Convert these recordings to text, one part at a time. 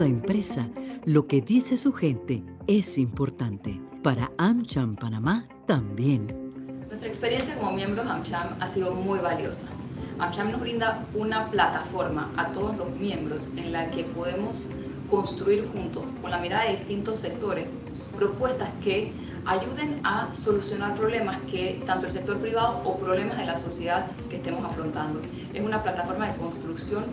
toda empresa, lo que dice su gente es importante. Para AmCham Panamá también. Nuestra experiencia como miembros de AmCham ha sido muy valiosa. AmCham nos brinda una plataforma a todos los miembros en la que podemos construir juntos, con la mirada de distintos sectores, propuestas que ayuden a solucionar problemas que tanto el sector privado o problemas de la sociedad que estemos afrontando. Es una plataforma de construcción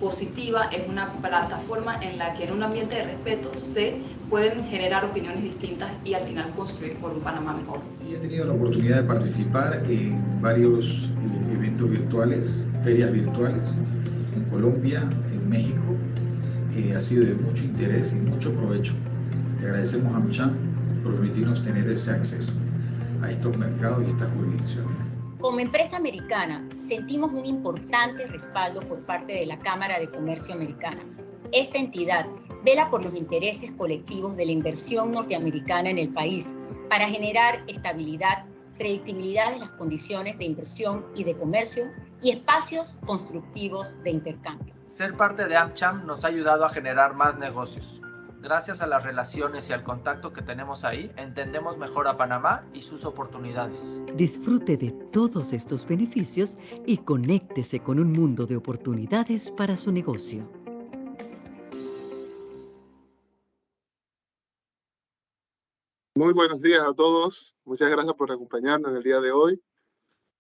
positiva, es una plataforma en la que en un ambiente de respeto se pueden generar opiniones distintas y al final construir por un Panamá mejor. Sí, he tenido la oportunidad de participar en varios eventos virtuales, ferias virtuales, en Colombia, en México. Ha sido de mucho interés y mucho provecho. Le agradecemos a AmCham por permitirnos tener ese acceso a estos mercados y estas jurisdicciones. Como empresa americana, sentimos un importante respaldo por parte de la Cámara de Comercio Americana. Esta entidad vela por los intereses colectivos de la inversión norteamericana en el país para generar estabilidad, predictibilidad de las condiciones de inversión y de comercio y espacios constructivos de intercambio. Ser parte de AmCham nos ha ayudado a generar más negocios. Gracias a las relaciones y al contacto que tenemos ahí, entendemos mejor a Panamá y sus oportunidades. Disfrute de todos estos beneficios y conéctese con un mundo de oportunidades para su negocio. Muy buenos días a todos. Muchas gracias por acompañarnos en el día de hoy,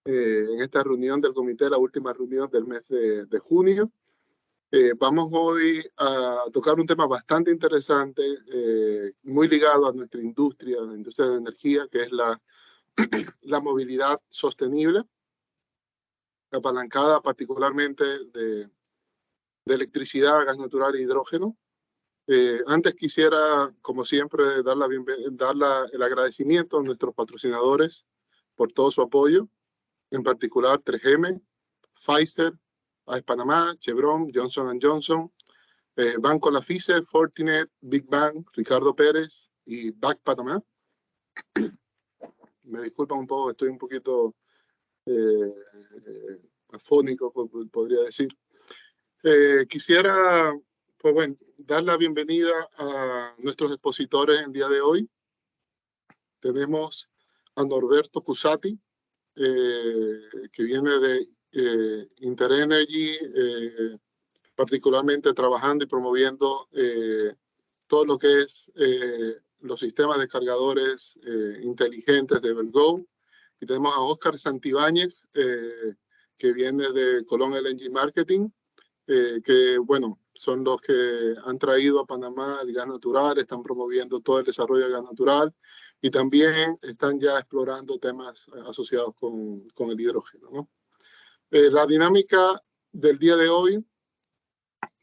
en esta reunión del comité, la última reunión del mes de junio. Vamos hoy a tocar un tema bastante interesante, muy ligado a nuestra industria, la industria de energía, que es la movilidad sostenible, apalancada particularmente de electricidad, gas natural e hidrógeno. Antes quisiera, como siempre, dar el agradecimiento a nuestros patrocinadores por todo su apoyo, en particular 3M, Pfizer, AES Panamá, Chevron, Johnson & Johnson, Banco Lafice, Fortinet, Big Bang, Ricardo Pérez y BAC Panamá. Me disculpan un poco, estoy un poquito afónico, podría decir. Quisiera, pues bueno, dar la bienvenida a nuestros expositores el día de hoy. Tenemos a Norberto Cusati, que viene de InterEnergy, particularmente trabajando y promoviendo todo lo que es los sistemas de cargadores inteligentes de Evergo. Y tenemos a Óscar Santibáñez, que viene de Colón LNG Marketing, que bueno, son los que han traído a Panamá el gas natural, están promoviendo todo el desarrollo del gas natural y también están ya explorando temas asociados con el hidrógeno, ¿no? La dinámica del día de hoy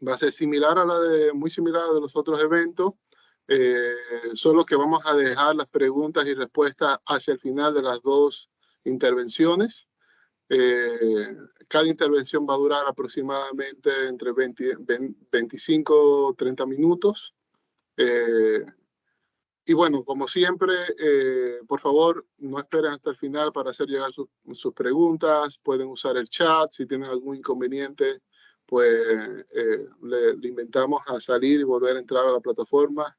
va a ser similar a muy similar a la de los otros eventos, solo que vamos a dejar las preguntas y respuestas hacia el final de las dos intervenciones. Cada intervención va a durar aproximadamente entre 25 o 30 minutos. Y bueno, como siempre, por favor, no esperen hasta el final para hacer llegar sus preguntas. Pueden usar el chat. Si tienen algún inconveniente, pues le invitamos a salir y volver a entrar a la plataforma.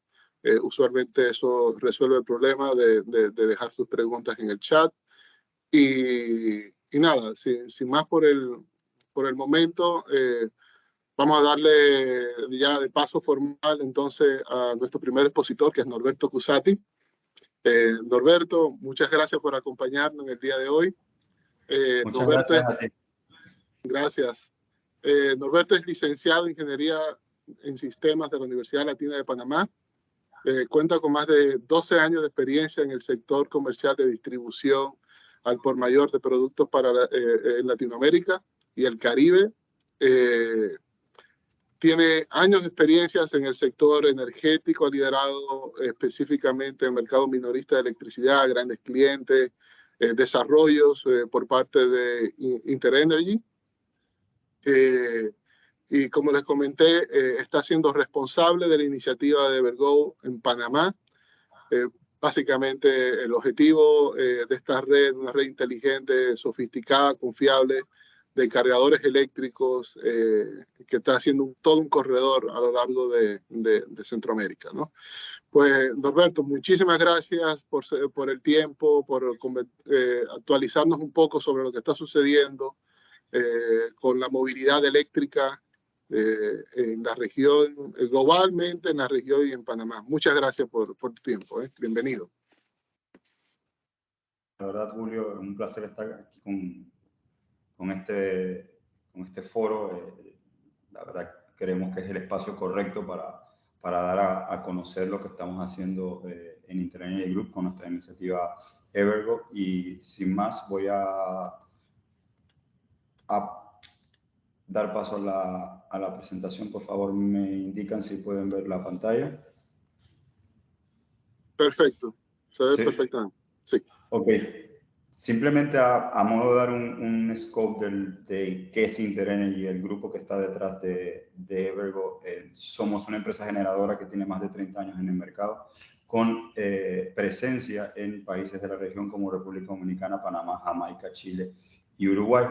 Usualmente eso resuelve el problema de dejar sus preguntas en el chat. Y nada, sin más por el momento, vamos a darle ya de paso formal entonces a nuestro primer expositor, que es Norberto Cusati. Norberto, muchas gracias por acompañarnos en el día de hoy. Muchas Norberto gracias a ti. Gracias. Norberto es licenciado en Ingeniería en Sistemas de la Universidad Latina de Panamá. Cuenta con más de 12 años de experiencia en el sector comercial de distribución al por mayor de productos para en Latinoamérica y el Caribe. Tiene años de experiencias en el sector energético, ha liderado específicamente el mercado minorista de electricidad, grandes clientes, desarrollos por parte de InterEnergy. Y como les comenté, está siendo responsable de la iniciativa de Evergo en Panamá. Básicamente el objetivo de esta red, una red inteligente, sofisticada, confiable, de cargadores eléctricos que está haciendo todo un corredor a lo largo de Centroamérica, ¿no? Pues, Norberto, muchísimas gracias por el tiempo, por actualizarnos un poco sobre lo que está sucediendo con la movilidad eléctrica en la región, globalmente en la región y en Panamá. Muchas gracias por tu tiempo. Bienvenido. La verdad, Julio, es un placer estar aquí con este foro. La verdad, creemos que es el espacio correcto para dar a conocer lo que estamos haciendo en Interenergy Group con nuestra iniciativa Evergo. Y sin más, voy a dar paso a la presentación. Por favor, me indican si pueden ver la pantalla. Perfecto, se ve ¿Sí? perfectamente. Sí. Ok, simplemente a modo de dar un scope de qué es Interenergy, el grupo que está detrás de Evergo. Somos una empresa generadora que tiene más de 30 años en el mercado, con presencia en países de la región como República Dominicana, Panamá, Jamaica, Chile y Uruguay.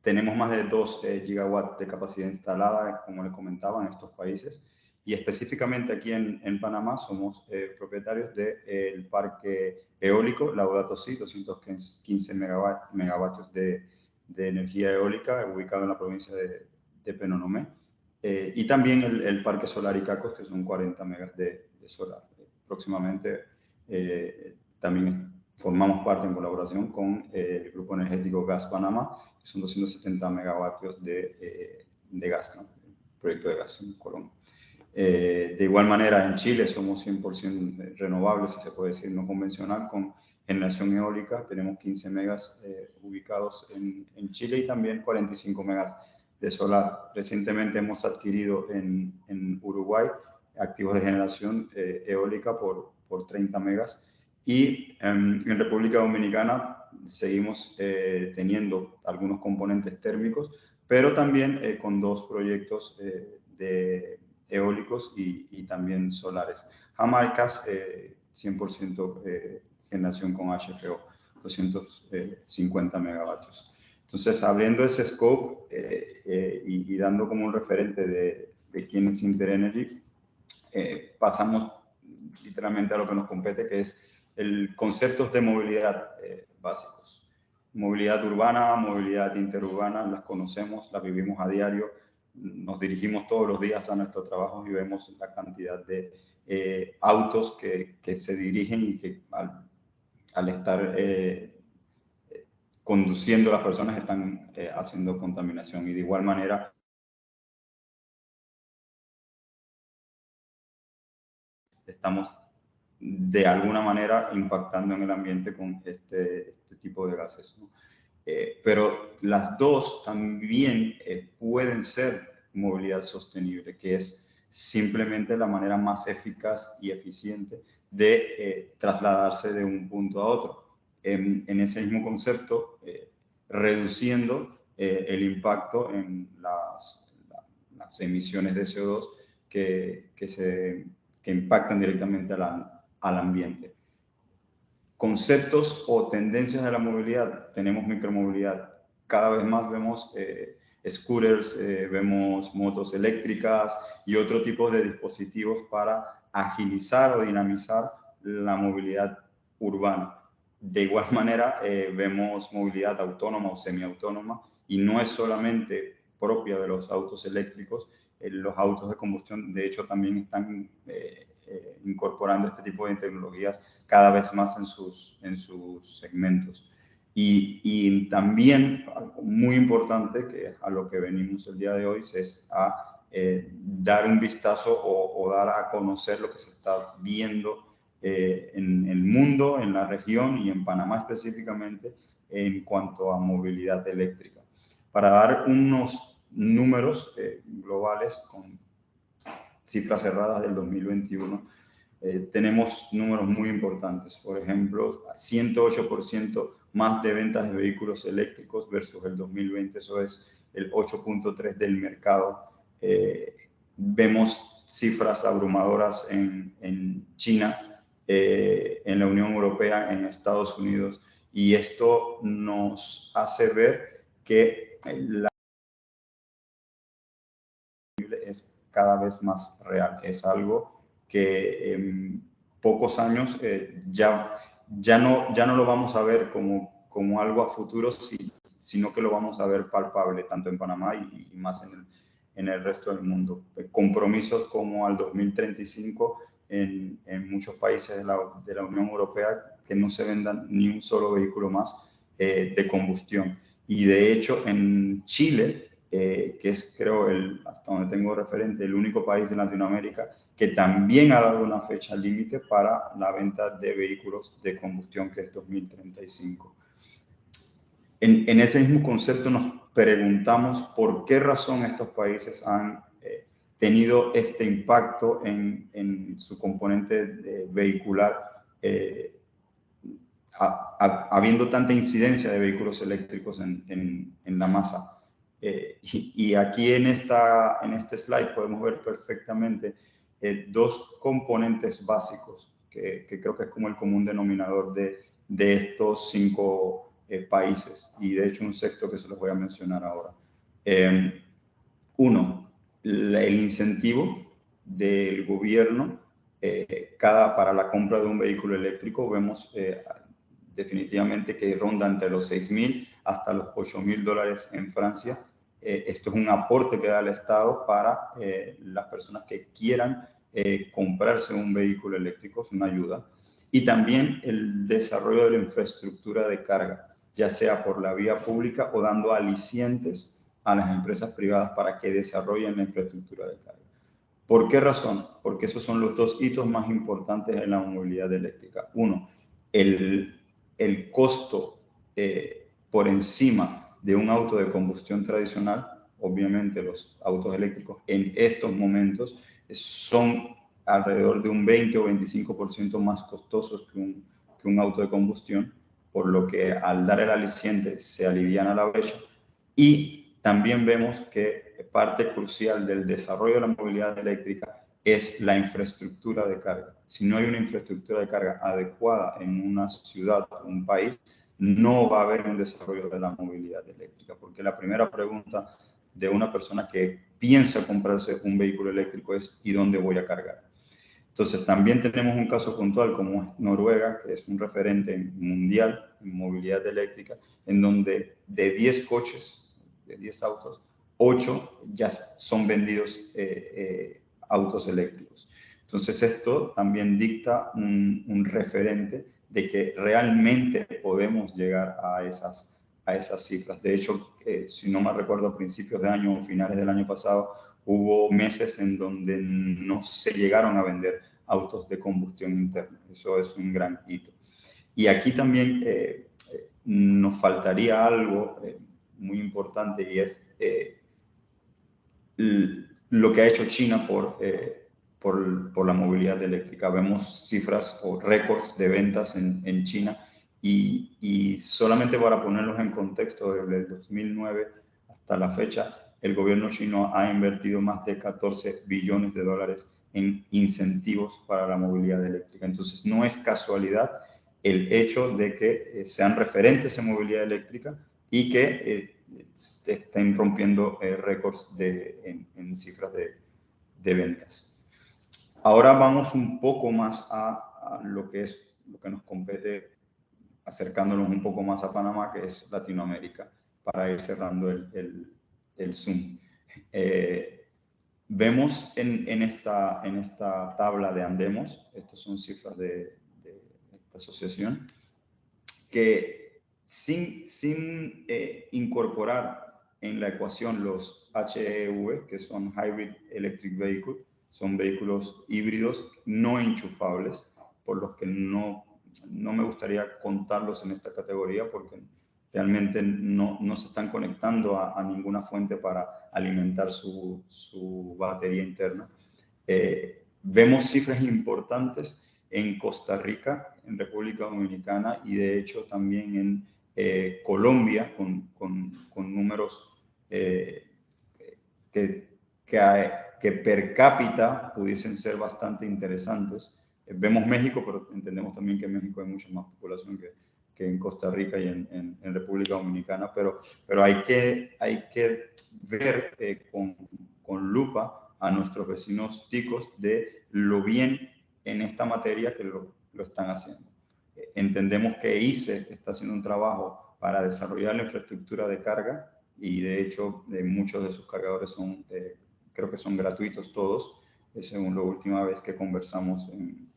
Tenemos más de 2 gigawatts de capacidad instalada, como les comentaba, en estos países. Y específicamente aquí en Panamá somos propietarios del parque eólico Laudato Si, 215 megavatios de energía eólica, ubicado en la provincia de Penonomé. Y también el parque solar Icacos, que son 40 megas de solar. Próximamente también formamos parte en colaboración con el Grupo Energético Gas Panamá, que son 270 megavatios de gas, ¿no? El proyecto de gas en Colombia. De igual manera, en Chile somos 100% renovables, si se puede decir, no convencional, con generación eólica. Tenemos 15 megas ubicados en Chile y también 45 megas de solar. Recientemente hemos adquirido en Uruguay activos de generación eólica por 30 megas. Y en República Dominicana seguimos teniendo algunos componentes térmicos, pero también con 2 proyectos de eólicos y también solares. Jamaica, 100% generación con HFO, 250 megavatios. Entonces, abriendo ese scope y dando como un referente de quién es Interenergy, pasamos literalmente a lo que nos compete, que es el conceptos de movilidad básicos. Movilidad urbana, movilidad interurbana, las conocemos, las vivimos a diario. Nos dirigimos todos los días a nuestro trabajo y vemos la cantidad de autos que se dirigen y que al estar conduciendo las personas están haciendo contaminación. Y de igual manera, estamos de alguna manera impactando en el ambiente con este tipo de gases, ¿no? Pero las dos también pueden ser movilidad sostenible, que es simplemente la manera más eficaz y eficiente de trasladarse de un punto a otro. En ese mismo concepto, reduciendo el impacto en las emisiones de CO2 que impactan directamente al ambiente. Conceptos o tendencias de la movilidad. Tenemos micromovilidad. Cada vez más vemos scooters, vemos motos eléctricas y otro tipo de dispositivos para agilizar o dinamizar la movilidad urbana. De igual manera, vemos movilidad autónoma o semiautónoma, y no es solamente propia de los autos eléctricos. Los autos de combustión, de hecho, también están incorporando este tipo de tecnologías cada vez más en sus segmentos. Y también, algo muy importante, que a lo que venimos el día de hoy, es a dar un vistazo o dar a conocer lo que se está viendo en el mundo, en la región y en Panamá específicamente, en cuanto a movilidad eléctrica. Para dar unos números globales con cifras cerradas del 2021, tenemos números muy importantes. Por ejemplo, 108% más de ventas de vehículos eléctricos versus el 2020, eso es el 8.3% del mercado. Vemos cifras abrumadoras en China, en la Unión Europea, en Estados Unidos, y esto nos hace ver que la es cada vez más real. Es algo que en pocos años ya no lo vamos a ver como algo a futuro, sino que lo vamos a ver palpable, tanto en Panamá y más en el resto del mundo. Compromisos como al 2035 en muchos países de la Unión Europea, que no se vendan ni un solo vehículo más de combustión. Y de hecho en Chile, que es, creo, hasta donde tengo referente, el único país de Latinoamérica que también ha dado una fecha límite para la venta de vehículos de combustión, que es 2035. En ese mismo concepto nos preguntamos por qué razón estos países han tenido este impacto en su componente vehicular, habiendo tanta incidencia de vehículos eléctricos en la masa. Y aquí en este slide podemos ver perfectamente dos componentes básicos que creo que es como el común denominador de estos 5 países, y de hecho un sexto que se los voy a mencionar ahora. Uno, el incentivo del gobierno para la compra de un vehículo eléctrico. Vemos definitivamente que ronda entre los $6.000 hasta los $8.000 en Francia. Esto es un aporte que da el Estado para las personas que quieran comprarse un vehículo eléctrico, es una ayuda. Y también el desarrollo de la infraestructura de carga, ya sea por la vía pública o dando alicientes a las empresas privadas para que desarrollen la infraestructura de carga. ¿Por qué razón? Porque esos son los dos hitos más importantes en la movilidad eléctrica. Uno, el costo por encima de un auto de combustión tradicional. Obviamente los autos eléctricos en estos momentos son alrededor de un 20 o 25% más costosos que un auto de combustión, por lo que al dar el aliciente se aliviana la brecha. Y también vemos que parte crucial del desarrollo de la movilidad eléctrica es la infraestructura de carga. Si no hay una infraestructura de carga adecuada en una ciudad o un país, no va a haber un desarrollo de la movilidad eléctrica, porque la primera pregunta de una persona que piensa comprarse un vehículo eléctrico es ¿y dónde voy a cargar? Entonces, también tenemos un caso puntual como es Noruega, que es un referente mundial en movilidad eléctrica, en donde de 10 coches, de 10 autos, 8 ya son vendidos autos eléctricos. Entonces, esto también dicta un referente de que realmente podemos llegar a esas cifras. De hecho, si no me recuerdo, a principios de año o finales del año pasado, hubo meses en donde no se llegaron a vender autos de combustión interna. Eso es un gran hito. Y aquí también nos faltaría algo muy importante, y es lo que ha hecho China por la movilidad eléctrica. Vemos cifras o récords de ventas en China, y solamente para ponerlos en contexto, desde el 2009 hasta la fecha, el gobierno chino ha invertido más de $14 billones en incentivos para la movilidad eléctrica. Entonces, no es casualidad el hecho de que sean referentes en movilidad eléctrica y que estén rompiendo récords en cifras de ventas. Ahora vamos un poco más a lo que nos compete, acercándonos un poco más a Panamá, que es Latinoamérica, para ir cerrando el Zoom. Vemos en esta tabla de Andemos, estas son cifras de esta asociación, que sin incorporar en la ecuación los HEV, que son Hybrid Electric Vehicle, son vehículos híbridos no enchufables, por los que no me gustaría contarlos en esta categoría, porque realmente no se están conectando a ninguna fuente para alimentar su batería interna. Vemos cifras importantes en Costa Rica, en República Dominicana, y de hecho también en Colombia, con números que per cápita pudiesen ser bastante interesantes. Vemos México, pero entendemos también que en México hay mucha más población en Costa Rica y en República Dominicana, pero hay que ver con lupa a nuestros vecinos ticos de lo bien en esta materia que lo están haciendo. Entendemos que ICE está haciendo un trabajo para desarrollar la infraestructura de carga y de hecho muchos de sus cargadores son, creo que son gratuitos todos, según la última vez que conversamos en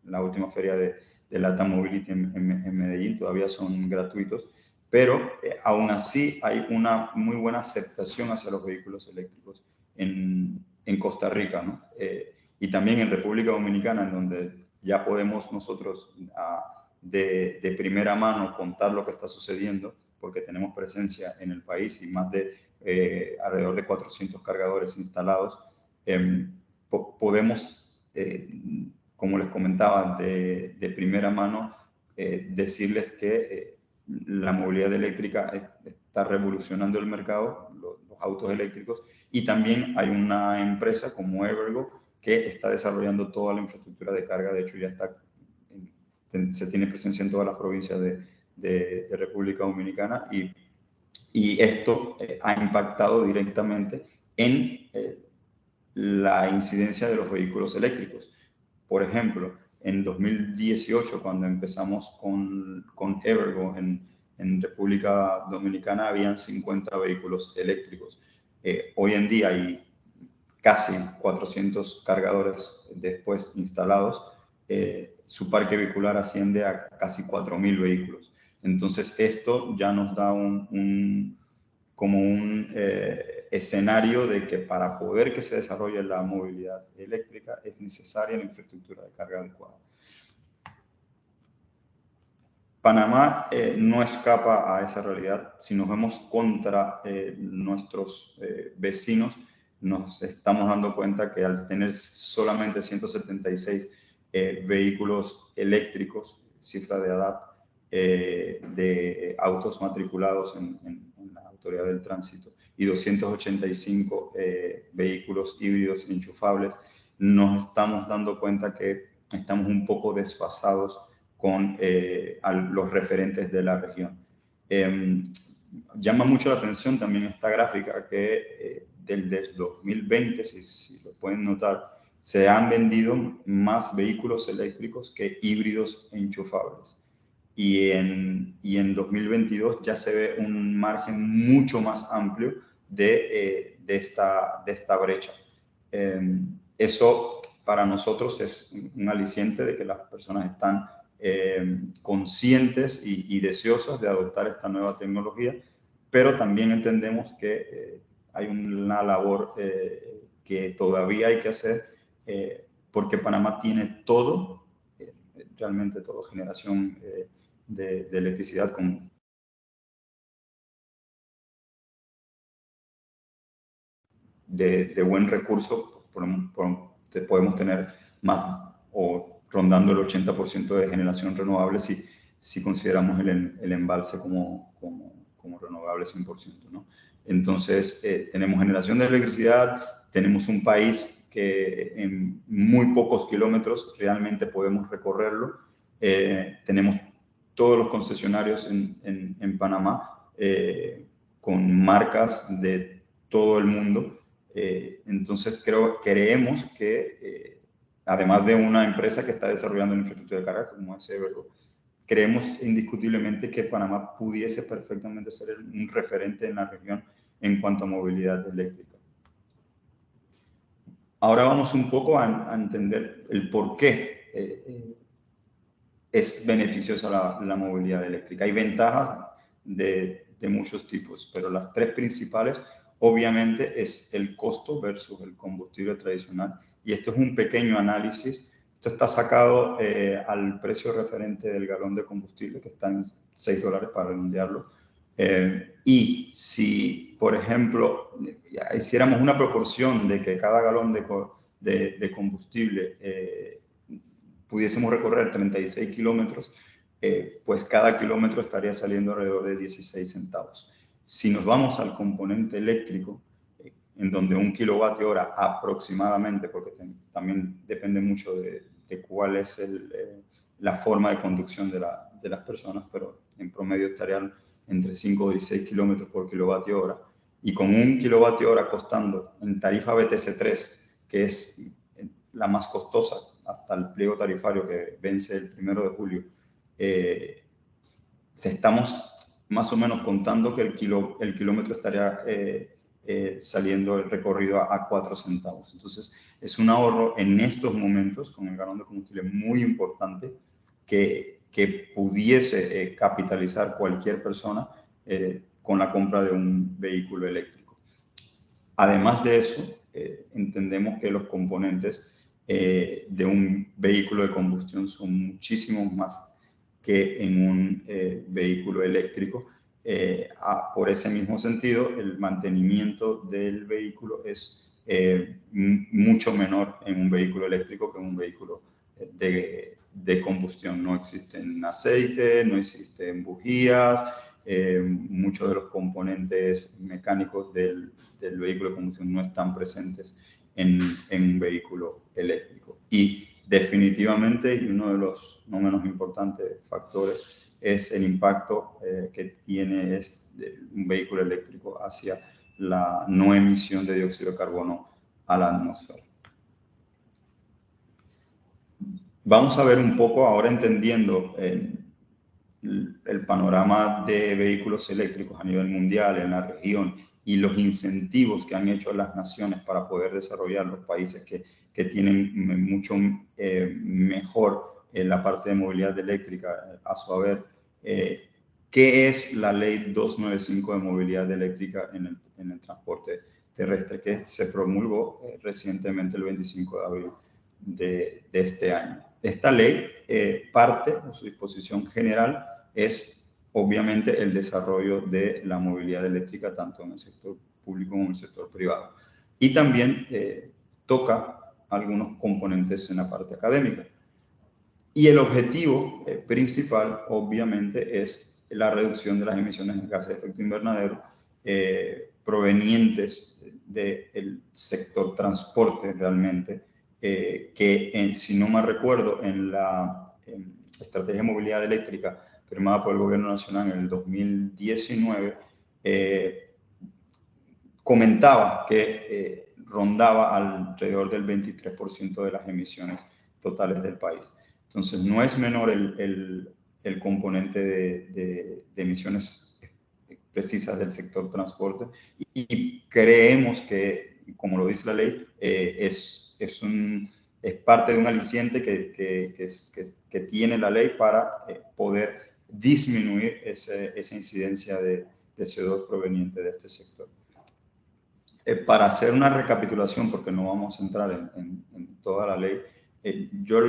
la última feria de LATAM Mobility en Medellín, todavía son gratuitos, pero aún así hay una muy buena aceptación hacia los vehículos eléctricos en Costa Rica, ¿no? Y también en República Dominicana, en donde ya podemos nosotros de primera mano contar lo que está sucediendo, porque tenemos presencia en el país y más de alrededor de 400 cargadores instalados. Podemos, como les comentaba, de primera mano, decirles que la movilidad eléctrica está revolucionando el mercado, los autos eléctricos, y también hay una empresa como Evergo que está desarrollando toda la infraestructura de carga. De hecho, ya se tiene presencia en todas las provincias de República Dominicana, y esto ha impactado directamente en la incidencia de los vehículos eléctricos. Por ejemplo, en 2018, cuando empezamos con Evergo en República Dominicana, habían 50 vehículos eléctricos. Hoy en día hay casi 400 cargadores después instalados. Su parque vehicular asciende a casi 4.000 vehículos. Entonces, esto ya nos da como un escenario de que para poder que se desarrolle la movilidad eléctrica es necesaria la infraestructura de carga adecuada. Panamá no escapa a esa realidad. Si nos vemos contra nuestros vecinos, nos estamos dando cuenta que al tener solamente 176 vehículos eléctricos, cifra de ADAP, de autos matriculados en la Autoridad del Tránsito, y 285 vehículos híbridos enchufables, nos estamos dando cuenta que estamos un poco desfasados con los referentes de la región. Llama mucho la atención también esta gráfica que desde 2020, si lo pueden notar, se han vendido más vehículos eléctricos que híbridos enchufables. Y en 2022 ya se ve un margen mucho más amplio de esta brecha. Eso para nosotros es un aliciente de que las personas están conscientes y deseosas de adoptar esta nueva tecnología, pero también entendemos que hay una labor que todavía hay que hacer, porque Panamá tiene todo, realmente todo, generación de electricidad con de buen recurso. Podemos tener más o rondando el 80% de generación renovable si consideramos el embalse como renovable 100%, ¿no? Entonces, tenemos generación de electricidad, tenemos un país que en muy pocos kilómetros realmente podemos recorrerlo. Tenemos todos los concesionarios en Panamá con marcas de todo el mundo. Entonces, creemos que además de una empresa que está desarrollando la infraestructura de carga como es Evergo, creemos indiscutiblemente que Panamá pudiese perfectamente ser un referente en la región en cuanto a movilidad eléctrica. Ahora vamos un poco a entender el por qué es beneficiosa la movilidad eléctrica. Hay ventajas de muchos tipos, pero las tres principales obviamente es el costo versus el combustible tradicional. Y esto es un pequeño análisis. Esto está sacado al precio referente del galón de combustible, que está en $6 para redondearlo. Y si, por ejemplo, hiciéramos una proporción de que cada galón de combustible pudiésemos recorrer 36 kilómetros, pues cada kilómetro estaría saliendo alrededor de 16 centavos. Si nos vamos al componente eléctrico, en donde 1 kilovatio hora aproximadamente, porque también depende mucho de cuál es la forma de conducción de de las personas, pero en promedio estarían entre 5 y 6 kilómetros por kilovatio hora. Y con 1 kilovatio hora costando en tarifa BTC3, que es la más costosa hasta el pliego tarifario que vence el 1 de julio, estamos más o menos contando que el kilómetro estaría saliendo el recorrido a 4 centavos. Entonces, es un ahorro en estos momentos con el galón de combustible muy importante que pudiese capitalizar cualquier persona con la compra de un vehículo eléctrico. Además de eso, entendemos que los componentes de un vehículo de combustión son muchísimo más que en un vehículo eléctrico. Por ese mismo sentido, el mantenimiento del vehículo es mucho menor en un vehículo eléctrico que en un vehículo de combustión. No existen aceite, no existen bujías, muchos de los componentes mecánicos del vehículo de combustión no están presentes en un vehículo eléctrico. Y definitivamente, y uno de los no menos importantes factores, es el impacto que tiene un vehículo eléctrico hacia la no emisión de dióxido de carbono a la atmósfera. Vamos a ver un poco ahora, entendiendo el panorama de vehículos eléctricos a nivel mundial, en la región, y los incentivos que han hecho las naciones para poder desarrollar los países que tienen mucho mejor la parte de movilidad eléctrica a su haber. ¿Qué es la Ley 295 de movilidad eléctrica en el transporte terrestre, que se promulgó recientemente el 25 de abril de este año? Esta ley parte de su disposición general es obviamente el desarrollo de la movilidad eléctrica tanto en el sector público como en el sector privado. Y también toca algunos componentes en la parte académica. Y el objetivo principal, obviamente, es la reducción de las emisiones de gases de efecto invernadero provenientes del sector transporte realmente, que si no mal recuerdo, en la Estrategia de Movilidad Eléctrica firmada por el Gobierno Nacional en el 2019, comentaba que rondaba alrededor del 23% de las emisiones totales del país. Entonces, no es menor el componente de emisiones precisas del sector transporte, y creemos que, como lo dice la ley, es parte de un aliciente que tiene la ley para poder disminuir esa incidencia de CO2 proveniente de este sector. Para hacer una recapitulación, porque no vamos a entrar en toda la ley, yo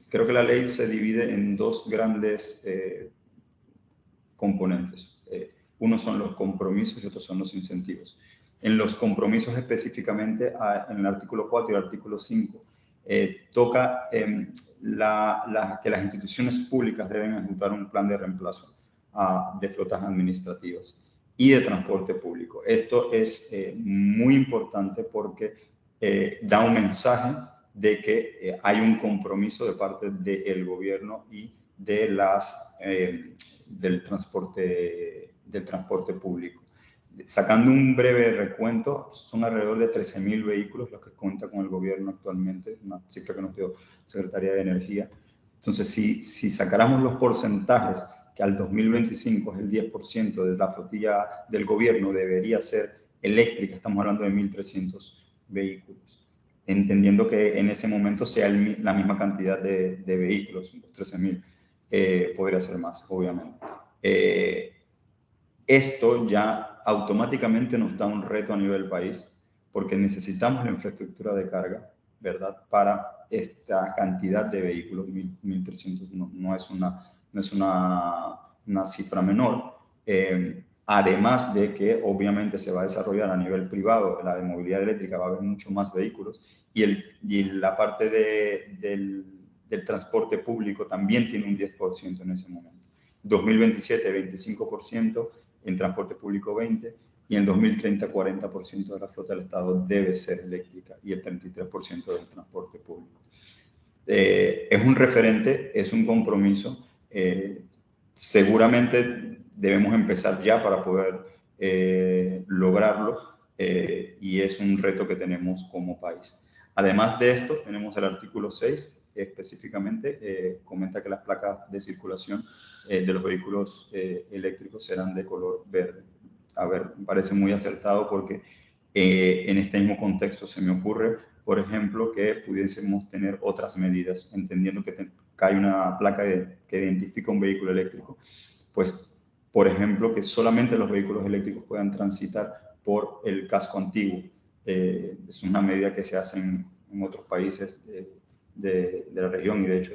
creo que la ley se divide en dos grandes componentes. Uno son los compromisos y otros son los incentivos. En los compromisos específicamente, en el artículo 4 y el artículo 5, toca que las instituciones públicas deben ejecutar un plan de reemplazo de flotas administrativas y de transporte público. Esto es muy importante porque da un mensaje de que hay un compromiso de parte del gobierno y de del transporte público. Sacando un breve recuento, son alrededor de 13.000 vehículos los que cuenta con el gobierno actualmente, una cifra que nos dio Secretaría de Energía. Entonces, si sacáramos los porcentajes, que al 2025 es el 10% de la flotilla del gobierno debería ser eléctrica, estamos hablando de 1.300 vehículos, entendiendo que en ese momento sea la misma cantidad de vehículos, los 13.000, podría ser más, obviamente. Esto ya automáticamente nos da un reto a nivel país, porque necesitamos la infraestructura de carga, ¿verdad? Para esta cantidad de vehículos, 1.300 no es una cifra menor. Además de que obviamente se va a desarrollar a nivel privado, la de movilidad eléctrica, va a haber mucho más vehículos, y la parte del transporte público también tiene un 10% en ese momento. 2027, 25%, en transporte público 20%, y en 2030, 40% de la flota del Estado debe ser eléctrica y el 33% del transporte público. Es un referente, es un compromiso Seguramente debemos empezar ya para poder lograrlo, y es un reto que tenemos como país. Además de esto, tenemos el artículo 6, específicamente comenta que las placas de circulación de los vehículos eléctricos serán de color verde. A ver, me parece muy acertado porque en este mismo contexto se me ocurre, por ejemplo, que pudiésemos tener otras medidas, entendiendo que hay una placa que identifica un vehículo eléctrico, pues, por ejemplo, que solamente los vehículos eléctricos puedan transitar por el casco antiguo. Es una medida que se hace en otros países de la región y de hecho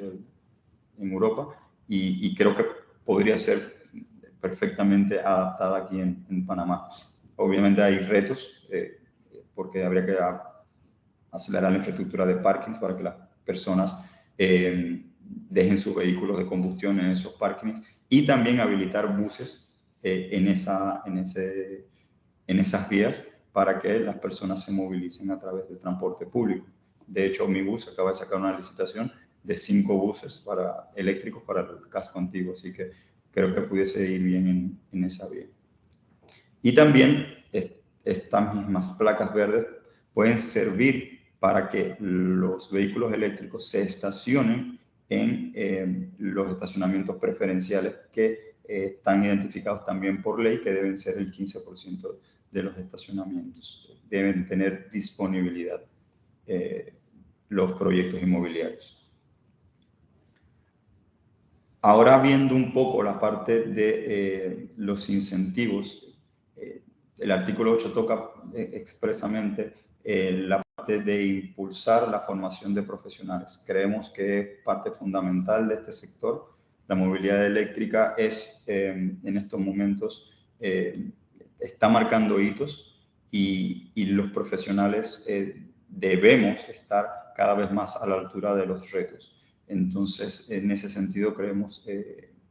en Europa, y creo que podría ser perfectamente adaptada aquí en Panamá. Obviamente hay retos, porque habría que acelerar la infraestructura de parkings para que las personas dejen sus vehículos de combustión en esos parkings, y también habilitar buses en esas vías para que las personas se movilicen a través del transporte público. De hecho, mi bus acaba de sacar una licitación de 5 buses eléctricos para el casco antiguo, así que creo que pudiese ir bien en esa vía. Y también estas mismas placas verdes pueden servir para que los vehículos eléctricos se estacionen en los estacionamientos preferenciales que están identificados también por ley, que deben ser el 15% de los estacionamientos. Deben tener disponibilidad los proyectos inmobiliarios. Ahora, viendo un poco la parte de los incentivos, el artículo 8 toca expresamente la parte de impulsar la formación de profesionales. Creemos que es parte fundamental de este sector. La movilidad eléctrica en estos momentos está marcando hitos, y los profesionales debemos estar cada vez más a la altura de los retos. Entonces, en ese sentido, creemos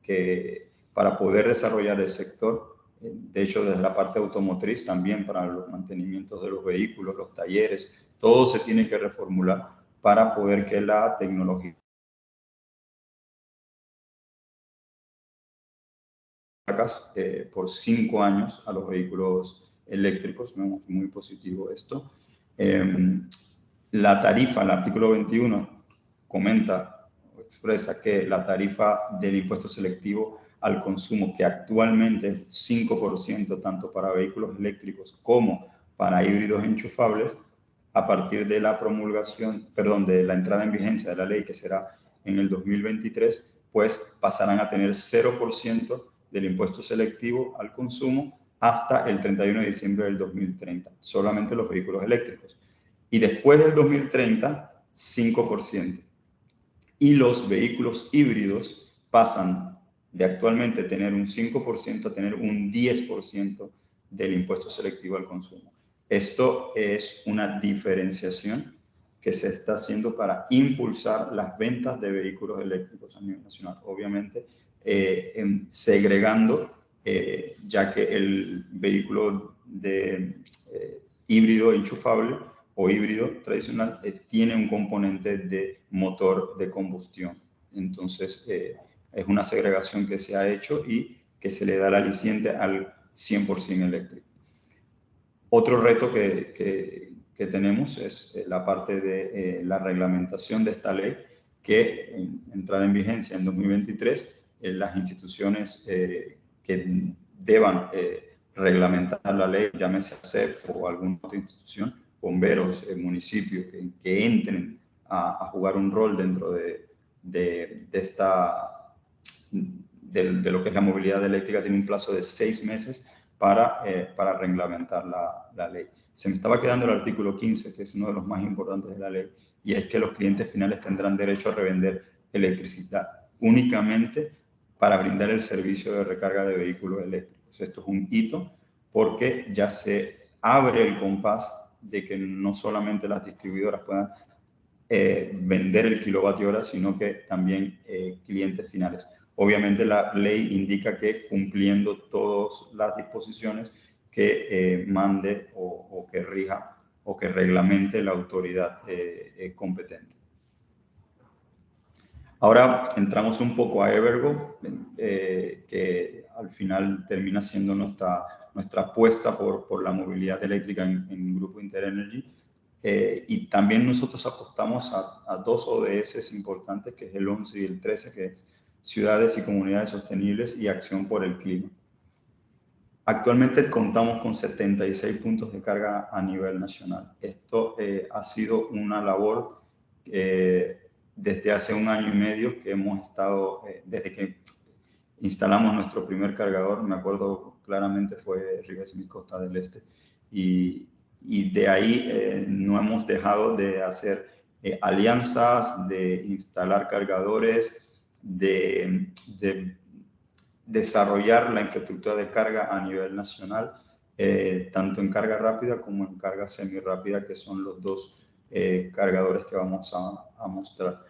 que para poder desarrollar el sector, de hecho, desde la parte automotriz también, para los mantenimientos de los vehículos, los talleres, todo se tiene que reformular para poder que la tecnología por 5 años a los vehículos eléctricos. Vemos muy positivo esto. La tarifa, el artículo 21, comenta o expresa que la tarifa del impuesto selectivo al consumo, que actualmente es 5% tanto para vehículos eléctricos como para híbridos enchufables, a partir de la promulgación, perdón, de la entrada en vigencia de la ley, que será en el 2023, pues pasarán a tener 0% del impuesto selectivo al consumo hasta el 31 de diciembre del 2030, solamente los vehículos eléctricos. Y después del 2030, 5%. Y los vehículos híbridos pasan de actualmente tener un 5% a tener un 10% del impuesto selectivo al consumo. Esto es una diferenciación que se está haciendo para impulsar las ventas de vehículos eléctricos a nivel nacional. Obviamente, segregando, ya que el vehículo híbrido enchufable o híbrido tradicional tiene un componente de motor de combustión. Entonces, es una segregación que se ha hecho y que se le da el aliciente al 100% eléctrico. Otro reto que tenemos es la parte de la reglamentación de esta ley, que entrada en vigencia en 2023, las instituciones que deban reglamentar la ley, llámese ACEP o alguna otra institución, bomberos, municipios, que entren a jugar un rol dentro de lo que es la movilidad eléctrica, tiene un plazo de 6 meses para reglamentar la ley. Se me estaba quedando el artículo 15, que es uno de los más importantes de la ley, y es que los clientes finales tendrán derecho a revender electricidad únicamente para brindar el servicio de recarga de vehículos eléctricos. Esto es un hito porque ya se abre el compás de que no solamente las distribuidoras puedan vender el kilovatio hora, sino que también clientes finales. Obviamente la ley indica que cumpliendo todas las disposiciones que mande o que rija o que reglamente la autoridad competente. Ahora entramos un poco a Evergo, que al final termina siendo nuestra apuesta por la movilidad eléctrica en Grupo Interenergy. Y también nosotros apostamos a dos ODS importantes, que es el 11 y el 13, que es Ciudades y Comunidades Sostenibles y Acción por el Clima. Actualmente contamos con 76 puntos de carga a nivel nacional. Esto ha sido una labor desde hace 1 año y medio que hemos estado, desde que instalamos nuestro primer cargador, me acuerdo claramente, fue Rivas Smith, Costa del Este, y de ahí no hemos dejado de hacer alianzas, de instalar cargadores, de desarrollar la infraestructura de carga a nivel nacional, tanto en carga rápida como en carga semirápida, que son los dos cargadores que vamos a mostrar.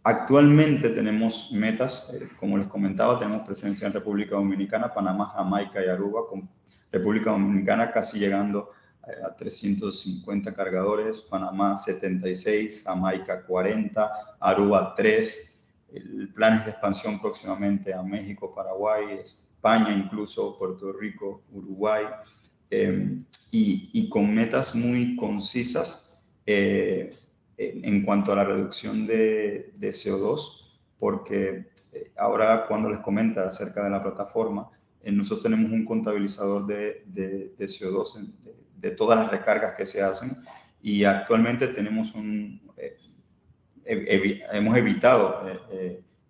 Actualmente tenemos metas, como les comentaba, tenemos presencia en República Dominicana, Panamá, Jamaica y Aruba, con República Dominicana casi llegando a 350 cargadores, Panamá 76, Jamaica 40, Aruba 3, planes de expansión próximamente a México, Paraguay, España, incluso Puerto Rico, Uruguay, y con metas muy concisas en cuanto a la reducción de CO2, porque ahora cuando les comenta acerca de la plataforma, nosotros tenemos un contabilizador de CO2 de todas las recargas que se hacen, y actualmente tenemos hemos evitado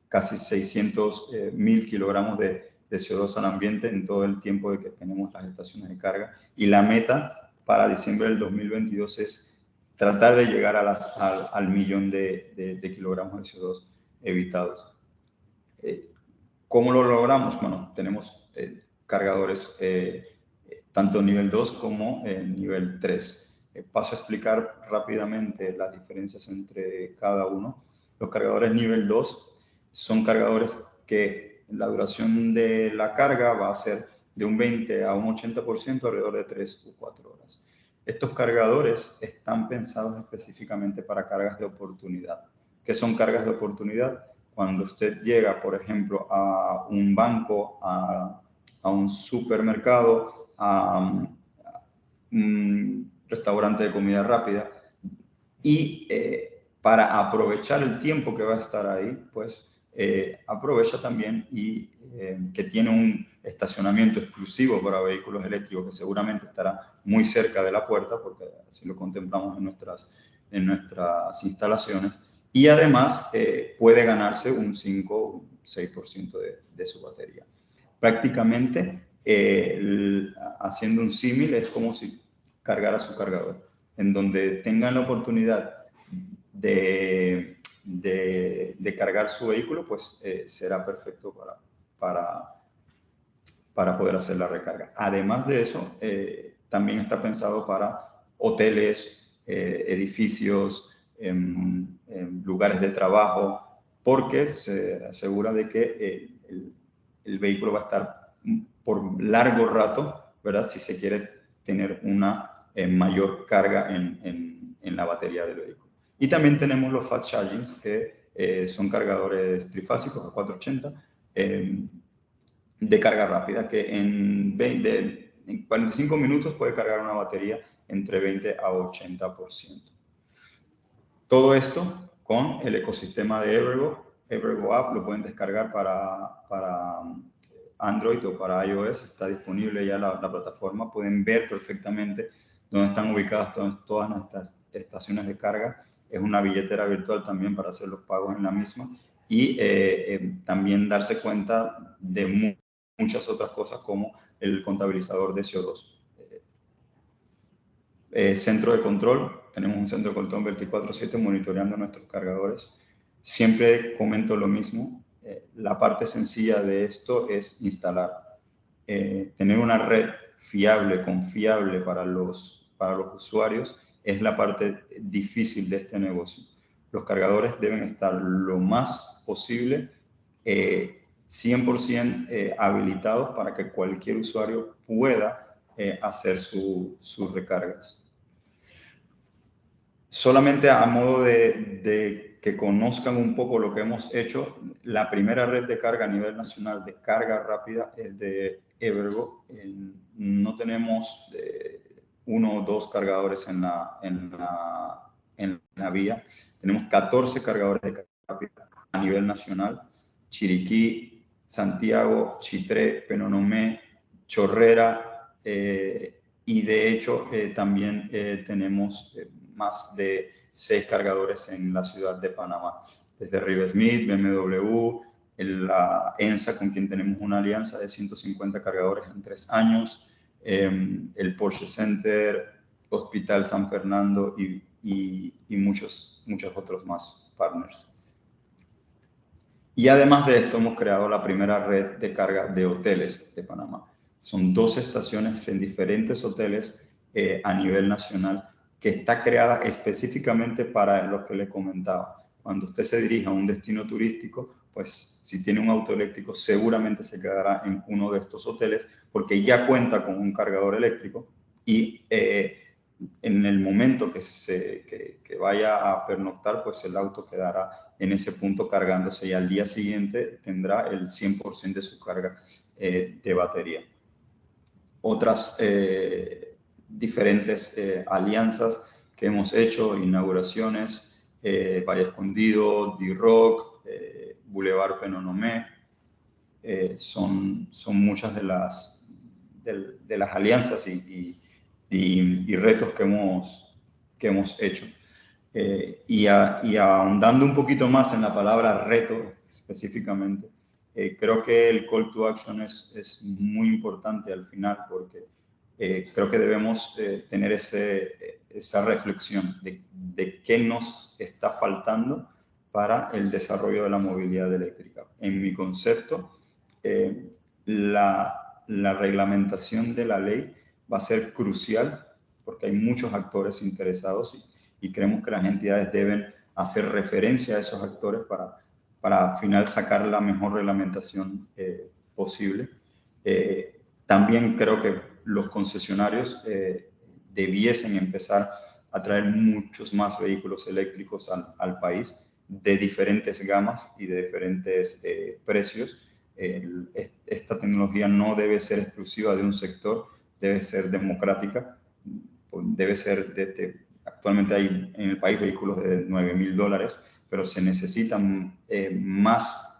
casi 600.000 kilogramos de CO2 al ambiente en todo el tiempo de que tenemos las estaciones de carga, y la meta para diciembre del 2022 es tratar de llegar al millón de kilogramos de CO2 evitados. ¿Cómo lo logramos? Bueno, tenemos cargadores tanto nivel 2 como nivel 3. Paso a explicar rápidamente las diferencias entre cada uno. Los cargadores nivel 2 son cargadores que la duración de la carga va a ser de un 20 a un 80%, alrededor de 3 o 4 horas. Estos cargadores están pensados específicamente para cargas de oportunidad. ¿Qué son cargas de oportunidad? Cuando usted llega, por ejemplo, a un banco, a un supermercado, a un restaurante de comida rápida, y para aprovechar el tiempo que va a estar ahí, pues aprovecha también y que tiene un estacionamiento exclusivo para vehículos eléctricos que seguramente estará muy cerca de la puerta, porque así lo contemplamos en nuestras instalaciones, y además puede ganarse un 5 o un 6% de su batería. Prácticamente, haciendo un símil, es como si cargara su cargador. En donde tengan la oportunidad de cargar su vehículo, pues será perfecto para poder hacer la recarga. Además de eso, también está pensado para hoteles, edificios, lugares de trabajo, porque se asegura de que el vehículo va a estar por largo rato, ¿verdad? Si se quiere tener una mayor carga en la batería del vehículo. Y también tenemos los fast chargings, que son cargadores trifásicos a 480 de carga rápida, que en 45 minutos puede cargar una batería entre 20 a 80%. Todo esto con el ecosistema de Evergo App. Lo pueden descargar para Android o para iOS. Está disponible ya la plataforma. Pueden ver perfectamente dónde están ubicadas todas nuestras estaciones de carga. Es una billetera virtual también para hacer los pagos en la misma, y también darse cuenta de muchas otras cosas, como el contabilizador de CO2. Centro de control. Tenemos un centro de control 24/7 monitoreando nuestros cargadores. Siempre comento lo mismo. La parte sencilla de esto es instalar. Tener una red fiable, confiable para los usuarios es la parte difícil de este negocio. Los cargadores deben estar lo más posible 100% habilitados para que cualquier usuario pueda hacer sus recargas. Solamente a modo de que conozcan un poco lo que hemos hecho. La primera red de carga a nivel nacional de carga rápida es de Evergo. No tenemos 1 o 2 cargadores en la vía. Tenemos 14 cargadores de carga rápida a nivel nacional. Chiriquí, Santiago, Chitré, Penonomé, Chorrera, y de hecho también tenemos más de 6 cargadores en la ciudad de Panamá, desde Rivesmith, BMW, la ENSA, con quien tenemos una alianza de 150 cargadores en 3 años, el Porsche Center, Hospital San Fernando y muchos otros más partners. Y además de esto, hemos creado la primera red de carga de hoteles de Panamá. Son 2 estaciones en diferentes hoteles a nivel nacional, que está creada específicamente para lo que le comentaba. Cuando usted se dirija a un destino turístico, pues si tiene un auto eléctrico, seguramente se quedará en uno de estos hoteles, porque ya cuenta con un cargador eléctrico, y en el momento que vaya a pernoctar, pues el auto quedará en ese punto cargándose, y al día siguiente tendrá el 100% de su carga de batería. Otras diferentes alianzas que hemos hecho, inauguraciones, Valle Escondido, D-Rock, Boulevard Penonomé, son muchas de las alianzas y retos que hemos hecho. Y ahondando un poquito más en la palabra reto específicamente, creo que el call to action es muy importante al final, porque creo que debemos tener esa reflexión de qué nos está faltando para el desarrollo de la movilidad eléctrica. En mi concepto, la reglamentación de la ley va a ser crucial, porque hay muchos actores interesados, y creemos que las entidades deben hacer referencia a esos actores para al final sacar la mejor reglamentación posible. También creo que los concesionarios debiesen empezar a traer muchos más vehículos eléctricos al país, de diferentes gamas y de diferentes precios. Esta tecnología no debe ser exclusiva de un sector, debe ser democrática, debe ser actualmente hay en el país vehículos de $9,000, pero se necesitan más,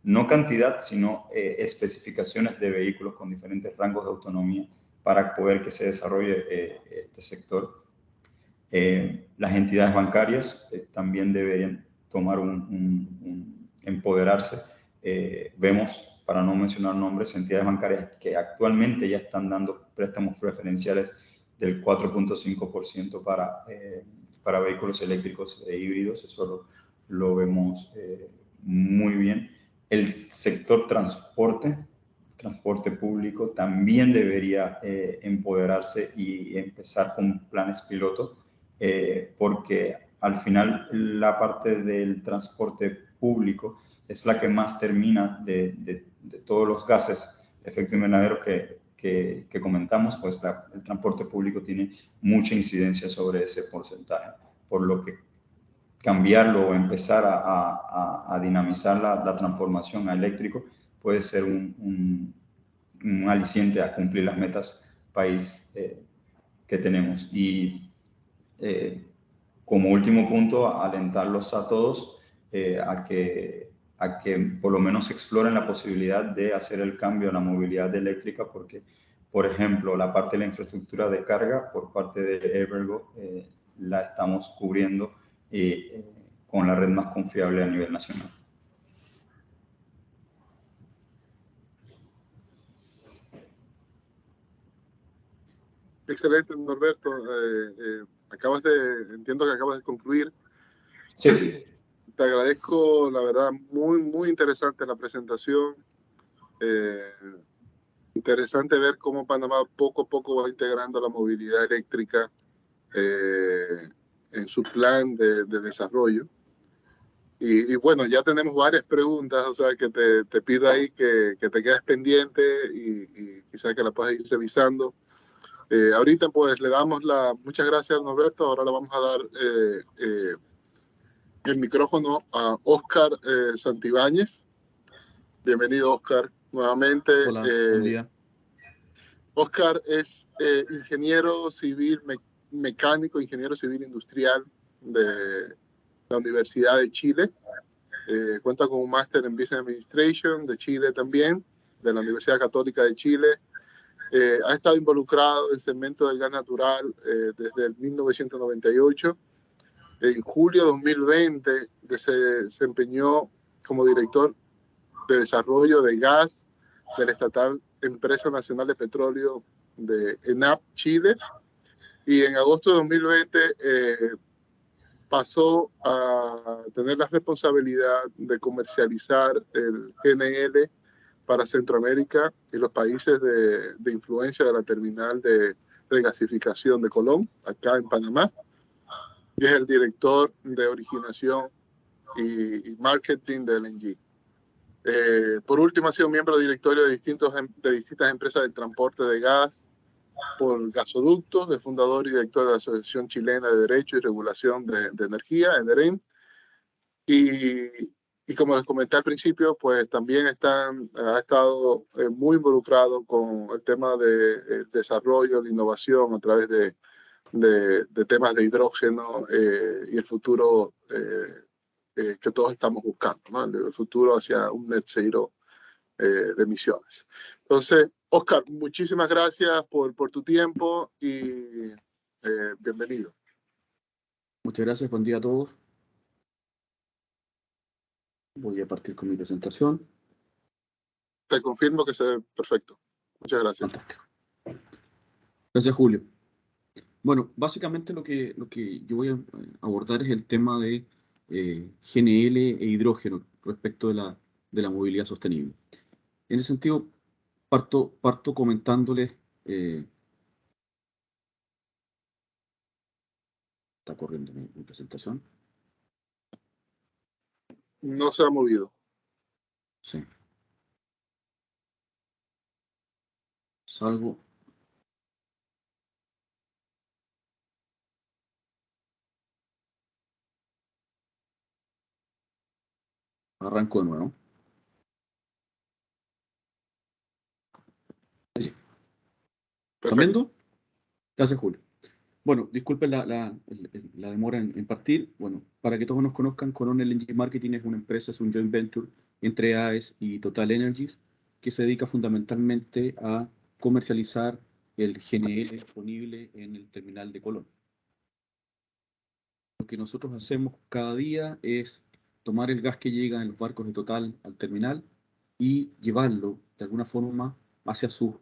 no cantidad, sino especificaciones de vehículos con diferentes rangos de autonomía para poder que se desarrolle este sector. Las entidades bancarias también deberían tomar empoderarse. Vemos, para no mencionar nombres, entidades bancarias que actualmente ya están dando préstamos preferenciales del 4.5% para vehículos eléctricos e híbridos. Eso lo vemos muy bien. El sector transporte público también debería empoderarse y empezar con planes piloto, porque al final la parte del transporte público es la que más termina de todos los gases de efecto invernadero que comentamos, pues el transporte público tiene mucha incidencia sobre ese porcentaje, por lo que cambiarlo o empezar a dinamizar la transformación a eléctrico puede ser un aliciente a cumplir las metas país que tenemos. Y como último punto, alentarlos a todos a que por lo menos exploren la posibilidad de hacer el cambio a la movilidad eléctrica, porque, por ejemplo, la parte de la infraestructura de carga por parte de Evergo la estamos cubriendo con la red más confiable a nivel nacional. Excelente, Norberto. Entiendo que acabas de concluir. Sí. Te agradezco, la verdad, muy interesante la presentación. Interesante ver cómo Panamá poco a poco va integrando la movilidad eléctrica en su plan de desarrollo. Y bueno, ya tenemos varias preguntas, o sea, que te pido ahí que te quedes pendiente y quizás que la puedas ir revisando. Ahorita pues le damos muchas gracias, Norberto. Ahora le vamos a dar el micrófono a Óscar Santibáñez. Bienvenido, Óscar, nuevamente. Hola, buen día. Óscar es ingeniero civil mecánico, ingeniero civil industrial de la Universidad de Chile. Cuenta con un máster en Business Administration de Chile también, de la Universidad Católica de Chile. Ha estado involucrado en segmentos del gas natural desde el 1998. En julio de 2020 se desempeñó como director de desarrollo de gas de la estatal Empresa Nacional de Petróleo de ENAP Chile, y en agosto de 2020 pasó a tener la responsabilidad de comercializar el GNL para Centroamérica y los países de influencia de la terminal de regasificación de Colón, acá en Panamá, y es el director de originación y marketing de LNG. Por último, ha sido miembro directorio de distintas empresas de transporte de gas por gasoductos, es fundador y director de la Asociación Chilena de Derecho y Regulación de Energía, ENEREN. Y como les comenté al principio, pues también ha estado muy involucrado con el tema del desarrollo, la innovación a través de temas de hidrógeno y el futuro que todos estamos buscando, ¿no? El futuro hacia un net zero de emisiones. Entonces, Óscar, muchísimas gracias por tu tiempo y bienvenido. Muchas gracias, buen día a todos. Voy a partir con mi presentación. Te confirmo que se ve perfecto. Muchas gracias. Fantástico. Gracias, Julio. Bueno, básicamente lo que yo voy a abordar es el tema de GNL e hidrógeno respecto de la movilidad sostenible. En ese sentido, parto comentándoles. Está corriendo mi presentación. No se ha movido. Sí. Salgo. Arranco de nuevo. Sí. ¿Están viendo? Gracias, Julio. Bueno, disculpen la demora en partir. Bueno, para que todos nos conozcan, Colón LNG Marketing es una empresa, es un joint venture entre AES y Total Energies, que se dedica fundamentalmente a comercializar el GNL disponible en el terminal de Colón. Lo que nosotros hacemos cada día es tomar el gas que llega en los barcos de Total al terminal y llevarlo de alguna forma hacia sus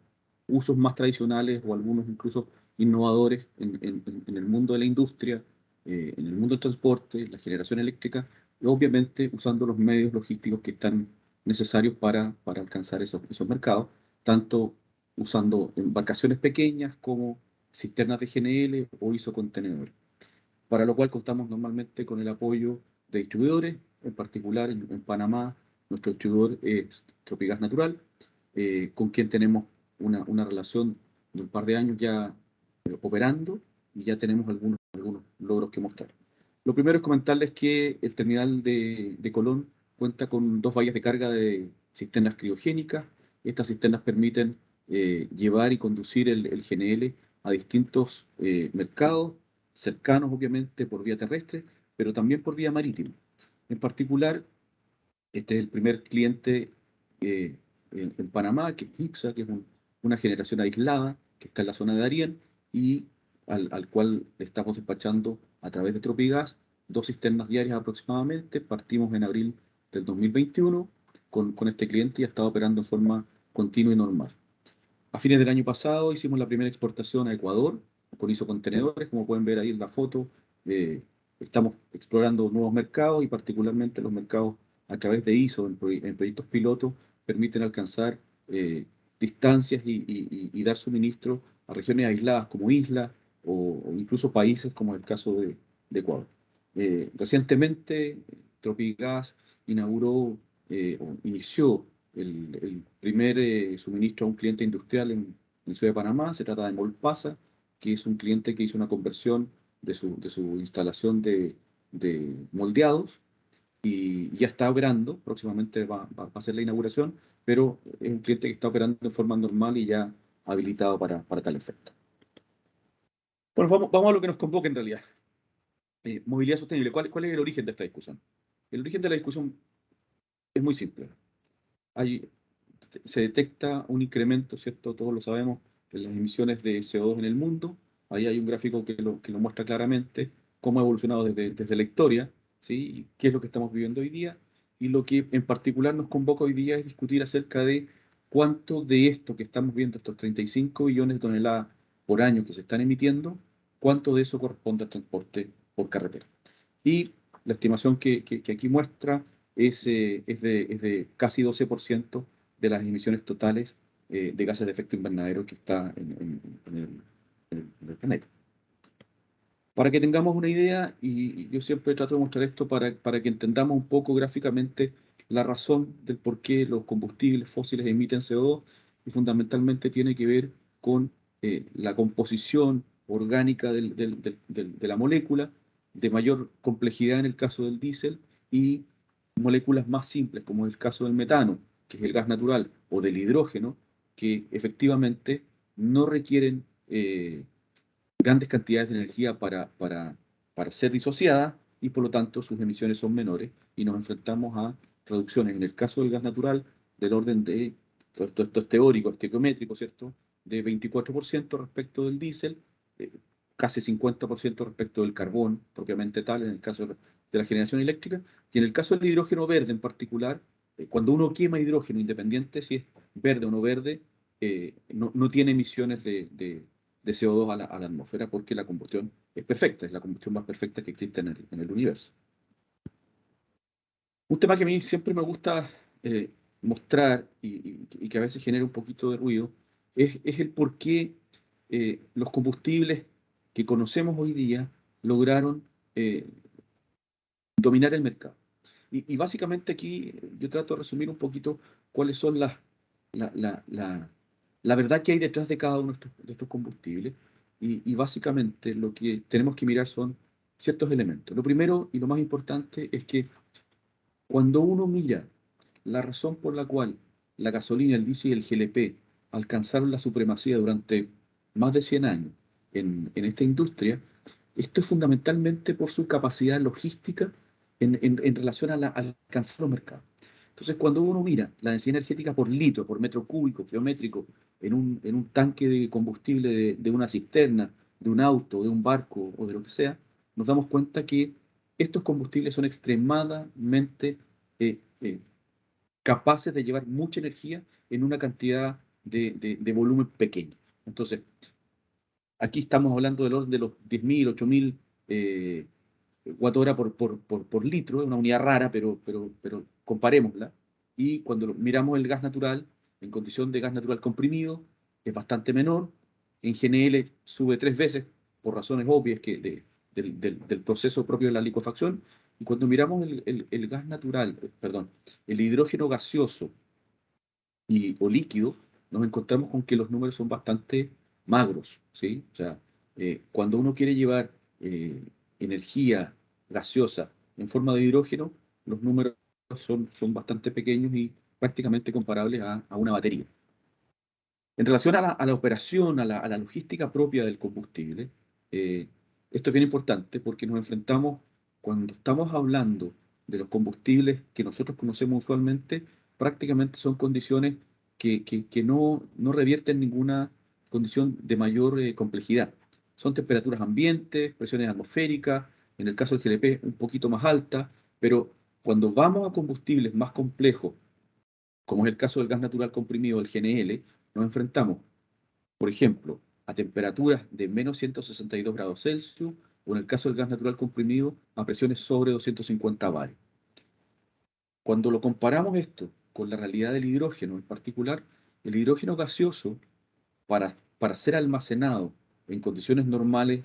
usos más tradicionales o algunos incluso innovadores en el mundo de la industria, en el mundo del transporte, la generación eléctrica, y obviamente usando los medios logísticos que están necesarios para alcanzar esos mercados, tanto usando embarcaciones pequeñas como cisternas de GNL o isocontenedores, para lo cual contamos normalmente con el apoyo de distribuidores, en particular en Panamá, nuestro distribuidor es Tropigas Natural, con quien tenemos una relación de un par de años ya operando y ya tenemos algunos logros que mostrar. Lo primero es comentarles que el terminal de Colón cuenta con 2 bahías de carga de cisternas criogénicas. Estas cisternas permiten llevar y conducir el GNL a distintos mercados, cercanos obviamente por vía terrestre, pero también por vía marítima. En particular, este es el primer cliente en Panamá, que es IPSA, que es una generación aislada, que está en la zona de Darién, y al cual estamos despachando a través de Tropigas 2 cisternas diarias aproximadamente. Partimos en abril del 2021 con este cliente y ha estado operando en forma continua y normal. A fines del año pasado hicimos la primera exportación a Ecuador con isocontenedores, como pueden ver ahí en la foto. Estamos explorando nuevos mercados y particularmente los mercados a través de ISO en proyectos pilotos permiten alcanzar distancias y dar suministro a regiones aisladas como islas o incluso países como el caso de Ecuador. Recientemente Tropigas inauguró o inició el primer suministro a un cliente industrial en Ciudad de Panamá. Se trata de Molpasa, que es un cliente que hizo una conversión de su instalación de moldeados y ya está operando. Próximamente va a ser la inauguración, pero es un cliente que está operando de forma normal y ya habilitado para tal efecto. Bueno, vamos a lo que nos convoca en realidad. Movilidad sostenible. ¿Cuál es el origen de esta discusión? El origen de la discusión es muy simple. Se detecta un incremento, ¿cierto? Todos lo sabemos, en las emisiones de CO2 en el mundo. Ahí hay un gráfico que lo muestra claramente cómo ha evolucionado desde la historia, ¿sí? ¿Qué es lo que estamos viviendo hoy día? Y lo que en particular nos convoca hoy día es discutir acerca de cuánto de esto que estamos viendo, estos 35 billones de toneladas por año que se están emitiendo, cuánto de eso corresponde al transporte por carretera. Y la estimación que aquí muestra es de casi 12% de las emisiones totales de gases de efecto invernadero que está en el planeta. Para que tengamos una idea, y yo siempre trato de mostrar esto para que entendamos un poco gráficamente la razón del por qué los combustibles fósiles emiten CO2, y fundamentalmente tiene que ver con la composición orgánica de la molécula, de mayor complejidad en el caso del diésel, y moléculas más simples, como es el caso del metano, que es el gas natural, o del hidrógeno, que efectivamente no requieren grandes cantidades de energía para ser disociada, y por lo tanto sus emisiones son menores y nos enfrentamos a reducciones, en el caso del gas natural, del orden de, esto es teórico, estequiométrico, ¿cierto?, de 24% respecto del diésel, casi 50% respecto del carbón, propiamente tal, en el caso de la generación eléctrica, y en el caso del hidrógeno verde en particular, cuando uno quema hidrógeno, independiente si es verde o no verde, no tiene emisiones de CO2 a la atmósfera, porque la combustión es perfecta, es la combustión más perfecta que existe en el universo. Un tema que a mí siempre me gusta mostrar y que a veces genera un poquito de ruido es el por qué los combustibles que conocemos hoy día lograron dominar el mercado. Y básicamente aquí yo trato de resumir un poquito cuáles son la verdad que hay detrás de cada uno de estos combustibles, y básicamente lo que tenemos que mirar son ciertos elementos. Lo primero y lo más importante es que cuando uno mira la razón por la cual la gasolina, el diésel y el GLP alcanzaron la supremacía durante más de 100 años en esta industria, esto es fundamentalmente por su capacidad logística en relación a alcanzar los mercados. Entonces, cuando uno mira la densidad energética por litro, por metro cúbico, geométrico, en un tanque de combustible de una cisterna, de un auto, de un barco o de lo que sea, nos damos cuenta que estos combustibles son extremadamente capaces de llevar mucha energía en una cantidad de volumen pequeño. Entonces, aquí estamos hablando del orden de los 10.000, 8.000 watt-hora por litro, es una unidad rara, pero comparémosla. Y cuando miramos el gas natural, en condición de gas natural comprimido, es bastante menor. En GNL sube 3 veces, por razones obvias del proceso propio de la licuefacción. Y cuando miramos el gas natural, perdón, el hidrógeno gaseoso o líquido, nos encontramos con que los números son bastante magros, ¿sí? O sea, cuando uno quiere llevar energía gaseosa en forma de hidrógeno, los números son bastante pequeños y prácticamente comparables a una batería. En relación a la operación, a la logística propia del combustible, esto es bien importante porque nos enfrentamos, cuando estamos hablando de los combustibles que nosotros conocemos usualmente, prácticamente son condiciones que no revierten ninguna condición de mayor complejidad. Son temperaturas ambientes, presiones atmosféricas, en el caso del GLP un poquito más alta, pero cuando vamos a combustibles más complejos, como es el caso del gas natural comprimido, el GNL, nos enfrentamos, por ejemplo, a temperaturas de menos 162 grados Celsius, o en el caso del gas natural comprimido, a presiones sobre 250 bares. Cuando lo comparamos esto con la realidad del hidrógeno en particular, el hidrógeno gaseoso, para ser almacenado en condiciones normales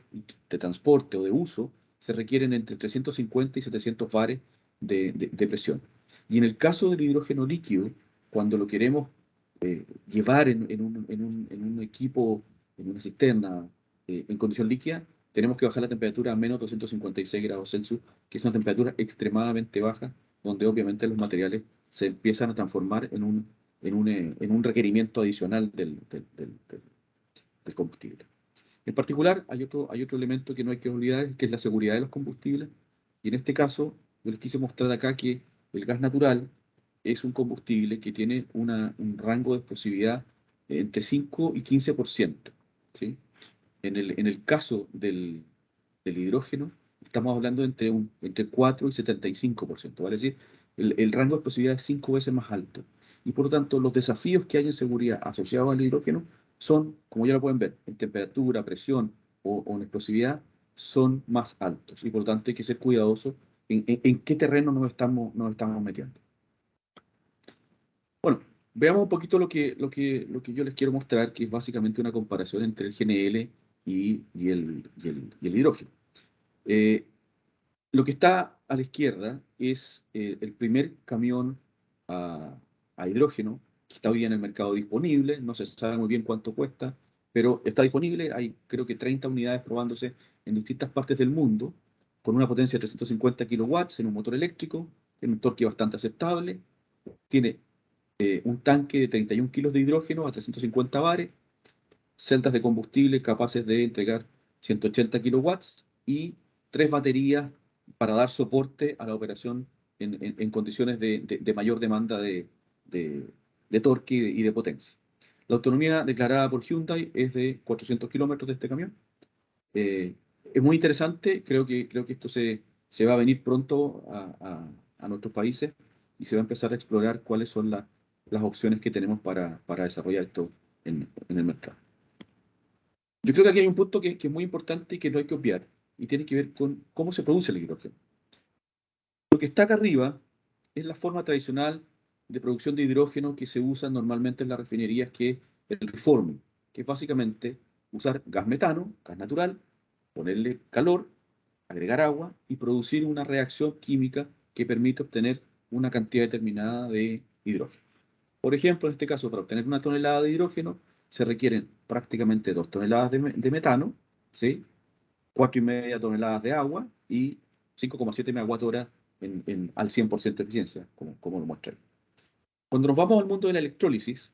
de transporte o de uso, se requieren entre 350 y 700 bares de presión. Y en el caso del hidrógeno líquido, cuando lo queremos llevar en un equipo, en una cisterna, en condición líquida, tenemos que bajar la temperatura a menos 256 grados Celsius, que es una temperatura extremadamente baja, donde obviamente los materiales se empiezan a transformar en un requerimiento adicional del combustible. En particular, hay otro elemento que no hay que olvidar, que es la seguridad de los combustibles. Y en este caso, yo les quise mostrar acá que el gas natural es un combustible que tiene un rango de explosividad entre 5 y 15%. ¿Sí? En el caso del hidrógeno, estamos hablando entre 4 y 75%. Vale decir, el rango de explosividad es 5 veces más alto. Y por lo tanto, los desafíos que hay en seguridad asociados al hidrógeno son, como ya lo pueden ver, en temperatura, presión o en explosividad, son más altos. Y por lo tanto hay que ser cuidadosos en qué terreno nos estamos metiendo. Bueno, veamos un poquito lo que yo les quiero mostrar, que es básicamente una comparación entre el GNL y el hidrógeno. Lo que está a la izquierda es el primer camión a hidrógeno que está hoy día en el mercado disponible. No se sabe muy bien cuánto cuesta, pero está disponible. Hay creo que 30 unidades probándose en distintas partes del mundo, con una potencia de 350 kilowatts en un motor eléctrico, en un torque bastante aceptable. Tiene un tanque de 31 kilos de hidrógeno a 350 bares, celdas de combustible capaces de entregar 180 kilowatts y 3 baterías para dar soporte a la operación en condiciones de mayor demanda de torque y de potencia. La autonomía declarada por Hyundai es de 400 kilómetros de este camión. Es muy interesante, creo que esto se va a venir pronto a nuestros países y se va a empezar a explorar cuáles son las opciones que tenemos para desarrollar esto en el mercado. Yo creo que aquí hay un punto que es muy importante y que no hay que obviar, y tiene que ver con cómo se produce el hidrógeno. Lo que está acá arriba es la forma tradicional de producción de hidrógeno que se usa normalmente en las refinerías, que es el reforming, que es básicamente usar gas metano, gas natural, ponerle calor, agregar agua y producir una reacción química que permite obtener una cantidad determinada de hidrógeno. Por ejemplo, en este caso, para obtener 1 tonelada de hidrógeno, se requieren prácticamente 2 toneladas de metano, ¿sí? 4,5 toneladas de agua y 5,7 megawatts al 100% de eficiencia, como lo muestra. Cuando nos vamos al mundo de la electrólisis,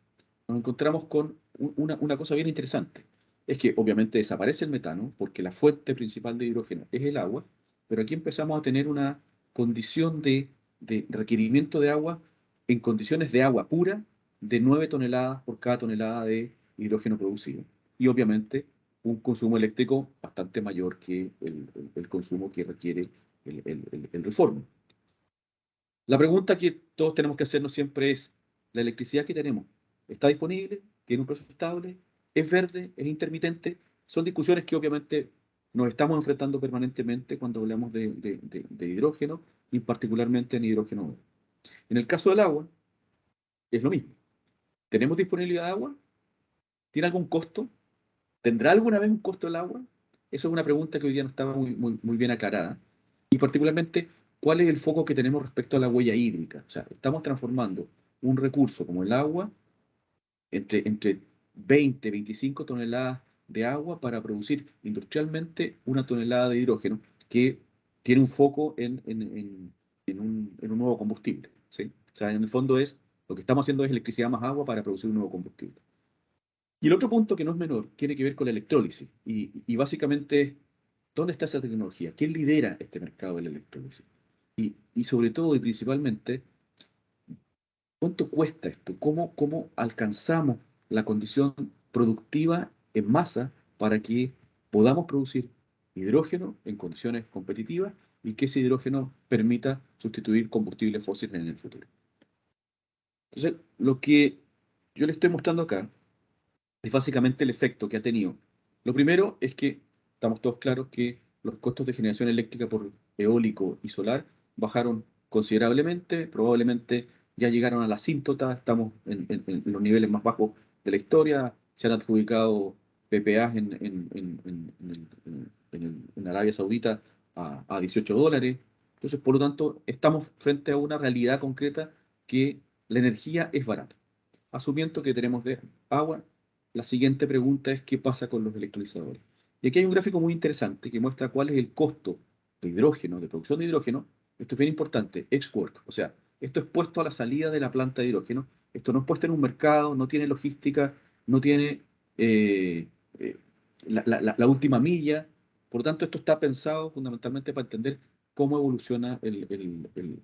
nos encontramos con una cosa bien interesante. Es que obviamente desaparece el metano, porque la fuente principal de hidrógeno es el agua, pero aquí empezamos a tener una condición de requerimiento de agua en condiciones de agua pura de 9 toneladas por cada tonelada de hidrógeno producido. Y obviamente un consumo eléctrico bastante mayor que el consumo que requiere el reforming. La pregunta que todos tenemos que hacernos siempre es, ¿la electricidad que tenemos está disponible? ¿Tiene un precio estable? ¿Es verde? ¿Es intermitente? Son discusiones que obviamente nos estamos enfrentando permanentemente cuando hablamos de hidrógeno, y particularmente en hidrógeno verde. En el caso del agua, es lo mismo. ¿Tenemos disponibilidad de agua? ¿Tiene algún costo? ¿Tendrá alguna vez un costo el agua? Eso es una pregunta que hoy día no estaba muy bien aclarada. Y particularmente, ¿cuál es el foco que tenemos respecto a la huella hídrica? O sea, estamos transformando un recurso como el agua entre 20, 25 toneladas de agua para producir industrialmente 1 tonelada de hidrógeno, que tiene un foco en un nuevo combustible, ¿sí? O sea, en el fondo lo que estamos haciendo es electricidad más agua para producir un nuevo combustible. Y el otro punto que no es menor tiene que ver con la electrólisis. Y básicamente, ¿dónde está esa tecnología? ¿Quién lidera este mercado de la electrólisis? Y sobre todo y principalmente, ¿cuánto cuesta esto? ¿Cómo alcanzamos la condición productiva en masa para que podamos producir hidrógeno en condiciones competitivas y que ese hidrógeno permita sustituir combustibles fósiles en el futuro? Entonces, lo que yo le estoy mostrando acá es básicamente el efecto que ha tenido. Lo primero es que estamos todos claros que los costos de generación eléctrica por eólico y solar bajaron considerablemente, probablemente ya llegaron a la asíntota, estamos en los niveles más bajos de la historia, se han adjudicado PPAs en Arabia Saudita a $18. Entonces, por lo tanto, estamos frente a una realidad concreta que la energía es barata. Asumiendo que tenemos agua, la siguiente pregunta es ¿qué pasa con los electrolizadores? Y aquí hay un gráfico muy interesante que muestra cuál es el costo de hidrógeno, de producción de hidrógeno. Esto es bien importante, ex-work, o sea, esto es puesto a la salida de la planta de hidrógeno. Esto no es puesto en un mercado, no tiene logística, no tiene eh, eh, la última milla. Por lo tanto, esto está pensado fundamentalmente para entender cómo evoluciona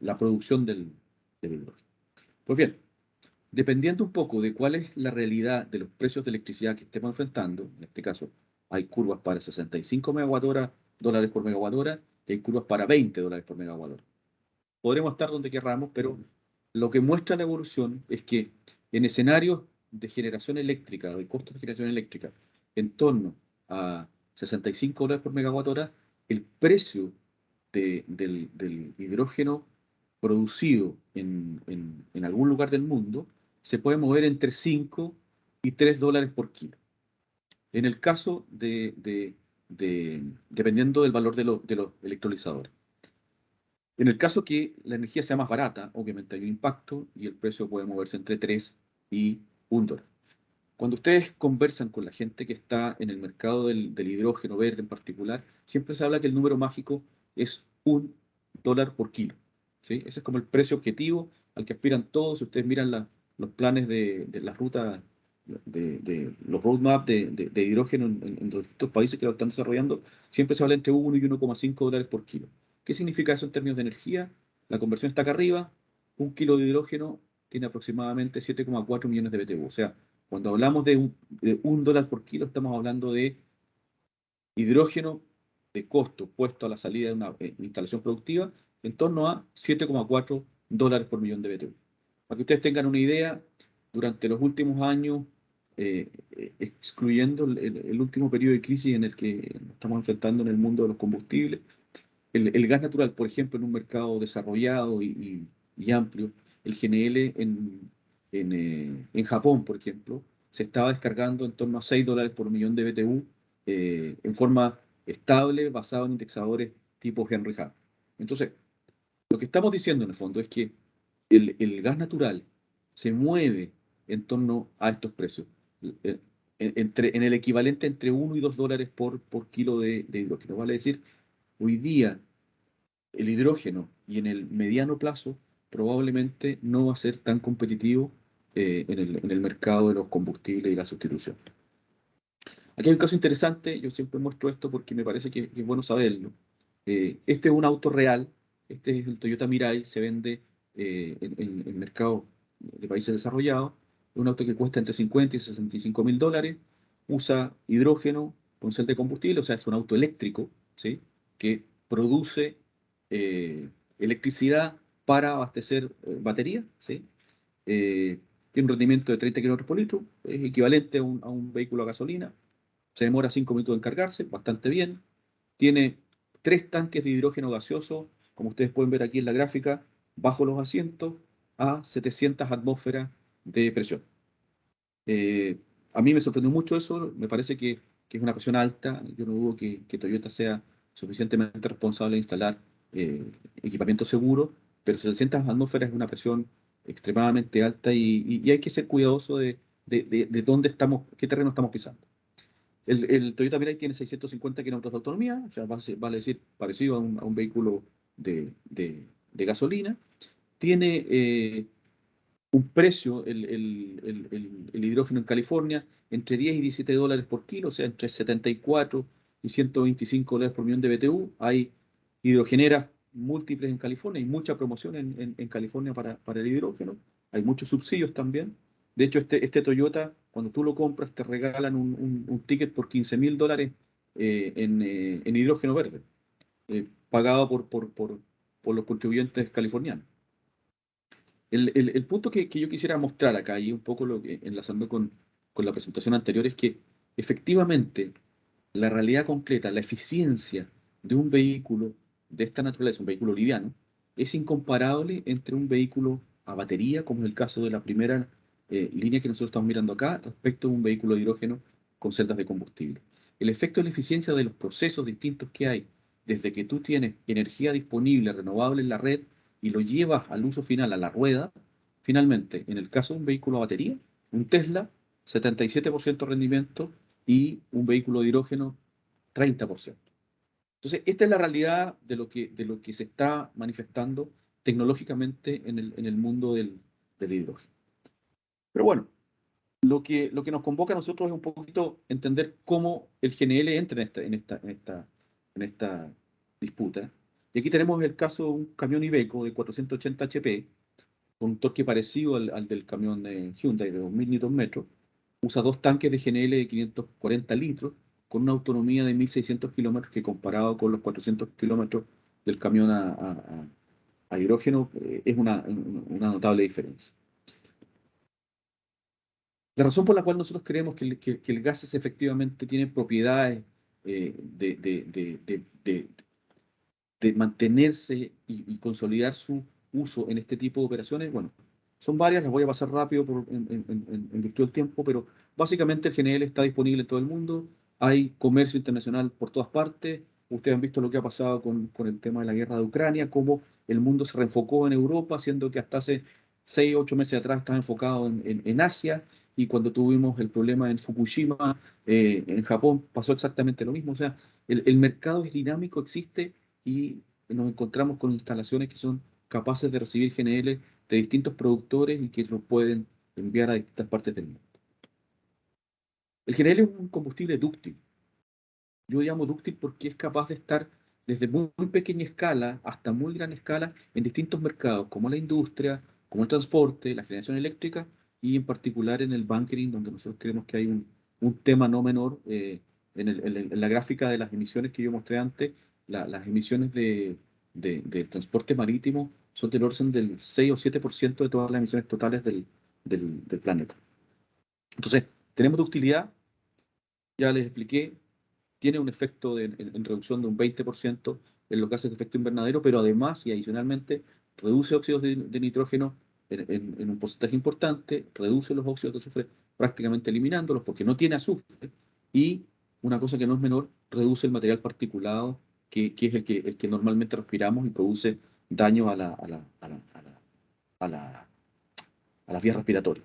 la producción del hidrógeno. Pues bien, dependiendo un poco de cuál es la realidad de los precios de electricidad que estemos enfrentando, en este caso hay curvas para 65 dólares por megawatt hora y hay curvas para 20 dólares por megawatt hora. Podremos estar donde querramos, pero lo que muestra la evolución es que en escenarios de generación eléctrica, de costos de generación eléctrica, en torno a 65 dólares por megawatt hora, el precio del hidrógeno producido en algún lugar del mundo se puede mover entre 5 y 3 dólares por kilo. En el caso dependiendo del valor de los electrolizadores. En el caso que la energía sea más barata, obviamente hay un impacto y el precio puede moverse entre 3 y 1 dólar. Cuando ustedes conversan con la gente que está en el mercado del hidrógeno verde en particular, siempre se habla que el número mágico es 1 dólar por kilo. ¿Sí? Ese es como el precio objetivo al que aspiran todos. Si ustedes miran los planes de las rutas, de los roadmaps de hidrógeno en los distintos países que lo están desarrollando, siempre se habla entre 1 y 1,5 dólares por kilo. ¿Qué significa eso en términos de energía? La conversión está acá arriba. Un kilo de hidrógeno tiene aproximadamente 7,4 millones de BTU. O sea, cuando hablamos de 1 dólar por kilo, estamos hablando de hidrógeno de costo puesto a la salida de una instalación productiva en torno a 7,4 dólares por millón de BTU. Para que ustedes tengan una idea, durante los últimos años, excluyendo el último periodo de crisis en el que nos estamos enfrentando en el mundo de los combustibles, el gas natural, por ejemplo, en un mercado desarrollado y amplio, el GNL en Japón, por ejemplo, se estaba descargando en torno a 6 dólares por millón de BTU en forma estable, basado en indexadores tipo Henry Hub. Entonces, lo que estamos diciendo en el fondo es que el gas natural se mueve en torno a estos precios, en el equivalente entre 1 y 2 dólares por kilo de hidrógeno. Vale decir, hoy día el hidrógeno y en el mediano plazo probablemente no va a ser tan competitivo en el mercado de los combustibles y la sustitución. Aquí hay un caso interesante, yo siempre muestro esto porque me parece que es bueno saberlo. Este es un auto real, este es el Toyota Mirai, se vende en mercados de países desarrollados, es un auto que cuesta entre 50 y 65 mil dólares, usa hidrógeno con cel de combustible, o sea, es un auto eléctrico, ¿sí? Que produce electricidad para abastecer baterías, ¿sí? Tiene un rendimiento de 30 km por litro, es equivalente a un vehículo a gasolina, se demora 5 minutos en cargarse, bastante bien. Tiene 3 tanques de hidrógeno gaseoso, como ustedes pueden ver aquí en la gráfica, bajo los asientos a 700 atmósferas de presión. A mí me sorprendió mucho eso, me parece que es una presión alta, yo no dudo que Toyota sea suficientemente responsable de instalar equipamiento seguro, pero 700 atmósferas es una presión extremadamente alta y hay que ser cuidadoso de dónde estamos, qué terreno estamos pisando. El Toyota Mirai tiene 650 kilómetros de autonomía, o sea, vale decir, parecido a un vehículo de gasolina. Tiene un precio, el hidrógeno en California, entre 10 y 17 dólares por kilo, o sea, entre 74 y 125 dólares por millón de BTU. Hay hidrogeneras múltiples en California, hay mucha promoción en California para el hidrógeno, hay muchos subsidios también. De hecho, este Toyota, cuando tú lo compras, te regalan un ticket por 15 mil dólares en hidrógeno verde, pagado por los contribuyentes californianos. El punto que yo quisiera mostrar acá, y un poco enlazando con la presentación anterior, es que efectivamente la realidad concreta, la eficiencia de un vehículo de esta naturaleza, un vehículo liviano, es incomparable entre un vehículo a batería, como es el caso de la primera línea que nosotros estamos mirando acá, respecto a un vehículo de hidrógeno con celdas de combustible. El efecto de la eficiencia de los procesos distintos que hay, desde que tú tienes energía disponible, renovable en la red, y lo llevas al uso final, a la rueda, finalmente, en el caso de un vehículo a batería, un Tesla, 77% de rendimiento, y un vehículo de hidrógeno, 30%. Entonces, esta es la realidad de lo que se está manifestando tecnológicamente en el mundo del hidrógeno. Pero bueno, lo que nos convoca a nosotros es un poquito entender cómo el GNL entra en esta disputa. Y aquí tenemos el caso de un camión Iveco de 480 HP, con un torque parecido al del camión de Hyundai de 2000 Nm. Usa 2 tanques de GNL de 540 litros, con una autonomía de 1600 kilómetros, que comparado con los 400 kilómetros del camión a hidrógeno es una notable diferencia. La razón por la cual nosotros creemos que el gas efectivamente tiene propiedades de mantenerse y consolidar su uso en este tipo de operaciones, bueno, son varias, las voy a pasar rápido en virtud del tiempo, pero básicamente el GNL está disponible en todo el mundo, hay comercio internacional por todas partes. Ustedes han visto lo que ha pasado con el tema de la guerra de Ucrania, cómo el mundo se reenfocó en Europa, siendo que hasta hace 6 o 8 meses atrás estaba enfocado en Asia, y cuando tuvimos el problema en Fukushima, en Japón, pasó exactamente lo mismo. O sea, el mercado es dinámico, existe, y nos encontramos con instalaciones que son capaces de recibir GNL de distintos productores y que lo pueden enviar a distintas partes del mundo. El GNL es un combustible dúctil. Yo llamo dúctil porque es capaz de estar desde muy pequeña escala hasta muy gran escala en distintos mercados, como la industria, como el transporte, la generación eléctrica, y en particular en el bunkering, donde nosotros creemos que hay un tema no menor. En la gráfica de las emisiones que yo mostré antes, las emisiones de transporte marítimo son del orden del 6 o 7% de todas las emisiones totales del planeta. Entonces, tenemos ductilidad, ya les expliqué, tiene un efecto en reducción de un 20% en los gases de efecto invernadero, pero además y adicionalmente reduce óxidos de nitrógeno en un porcentaje importante, reduce los óxidos de azufre prácticamente eliminándolos porque no tiene azufre, y una cosa que no es menor, reduce el material particulado que es el que normalmente respiramos y produce daño a las vías respiratorias.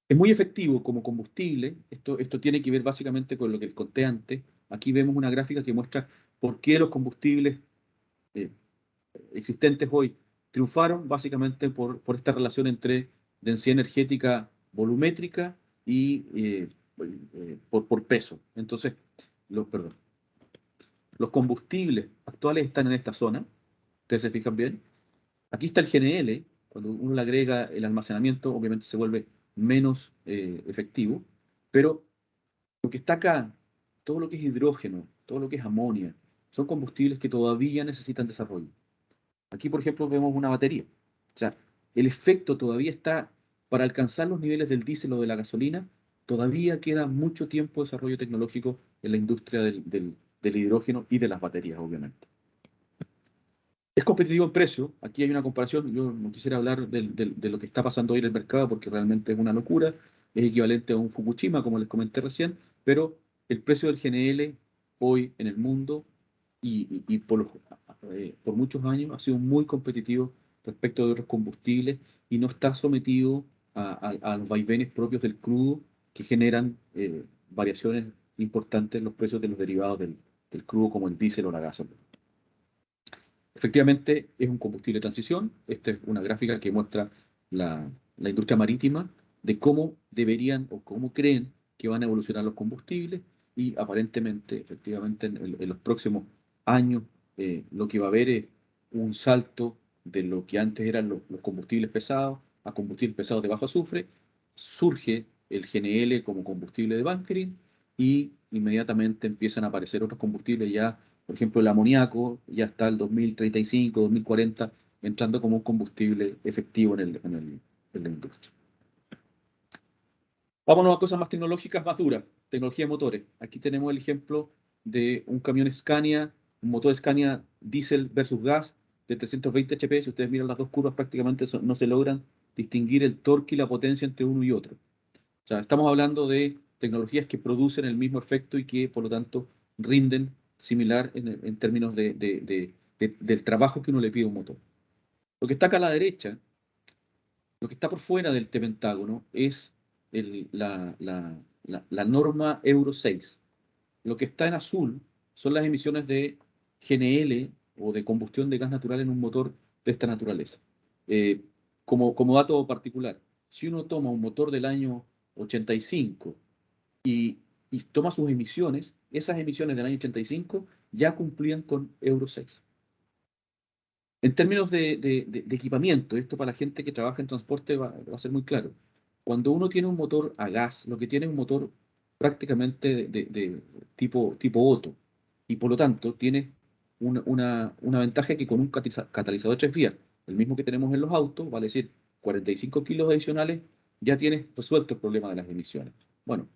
Es muy efectivo como combustible. Esto tiene que ver básicamente con lo que les conté antes. Aquí vemos una gráfica que muestra por qué los combustibles existentes hoy triunfaron, básicamente por esta relación entre densidad energética volumétrica y por peso. Entonces, los combustibles actuales están en esta zona. Ustedes se fijan bien. Aquí está el GNL. Cuando uno le agrega el almacenamiento, obviamente se vuelve menos efectivo, pero lo que está acá, todo lo que es hidrógeno, todo lo que es amonia, son combustibles que todavía necesitan desarrollo. Aquí, por ejemplo, vemos una batería. O sea, el efecto todavía está, para alcanzar los niveles del diésel o de la gasolina, todavía queda mucho tiempo de desarrollo tecnológico en la industria del hidrógeno y de las baterías, obviamente. Es competitivo en precio. Aquí hay una comparación. Yo no quisiera hablar de lo que está pasando hoy en el mercado porque realmente es una locura. Es equivalente a un Fukushima, como les comenté recién, pero el precio del GNL hoy en el mundo y por muchos años ha sido muy competitivo respecto de otros combustibles y no está sometido a los vaivenes propios del crudo, que generan variaciones importantes en los precios de los derivados del crudo, como el diésel o la gasolina. Efectivamente, es un combustible de transición. Esta es una gráfica que muestra la industria marítima, de cómo deberían o cómo creen que van a evolucionar los combustibles, y aparentemente, efectivamente, en los próximos años, lo que va a haber es un salto de lo que antes eran los combustibles pesados a combustibles pesados de bajo azufre. Surge el GNL como combustible de bunkering y inmediatamente empiezan a aparecer otros combustibles ya. Por ejemplo, el amoníaco ya está el 2035, 2040, entrando como un combustible efectivo en la industria. Vámonos a cosas más tecnológicas, más duras, tecnología de motores. Aquí tenemos el ejemplo de un camión Scania, un motor Scania diésel versus gas de 320 HP. Si ustedes miran las dos curvas, prácticamente no se logran distinguir el torque y la potencia entre uno y otro. O sea, estamos hablando de tecnologías que producen el mismo efecto y que, por lo tanto, rinden similar en términos del trabajo que uno le pide a un motor. Lo que está acá a la derecha, lo que está por fuera del pentágono, es la norma Euro 6. Lo que está en azul son las emisiones de GNL o de combustión de gas natural en un motor de esta naturaleza. Como dato particular, si uno toma un motor del año 85 y toma sus emisiones, esas emisiones del año 85 ya cumplían con Euro 6. En términos de equipamiento, esto para la gente que trabaja en transporte va a ser muy claro. Cuando uno tiene un motor a gas, lo que tiene es un motor prácticamente de tipo Otto, y por lo tanto tiene una ventaja que con un catalizador de 3 vías, el mismo que tenemos en los autos, vale decir 45 kilos adicionales, ya tienes resuelto el problema de las emisiones. Bueno,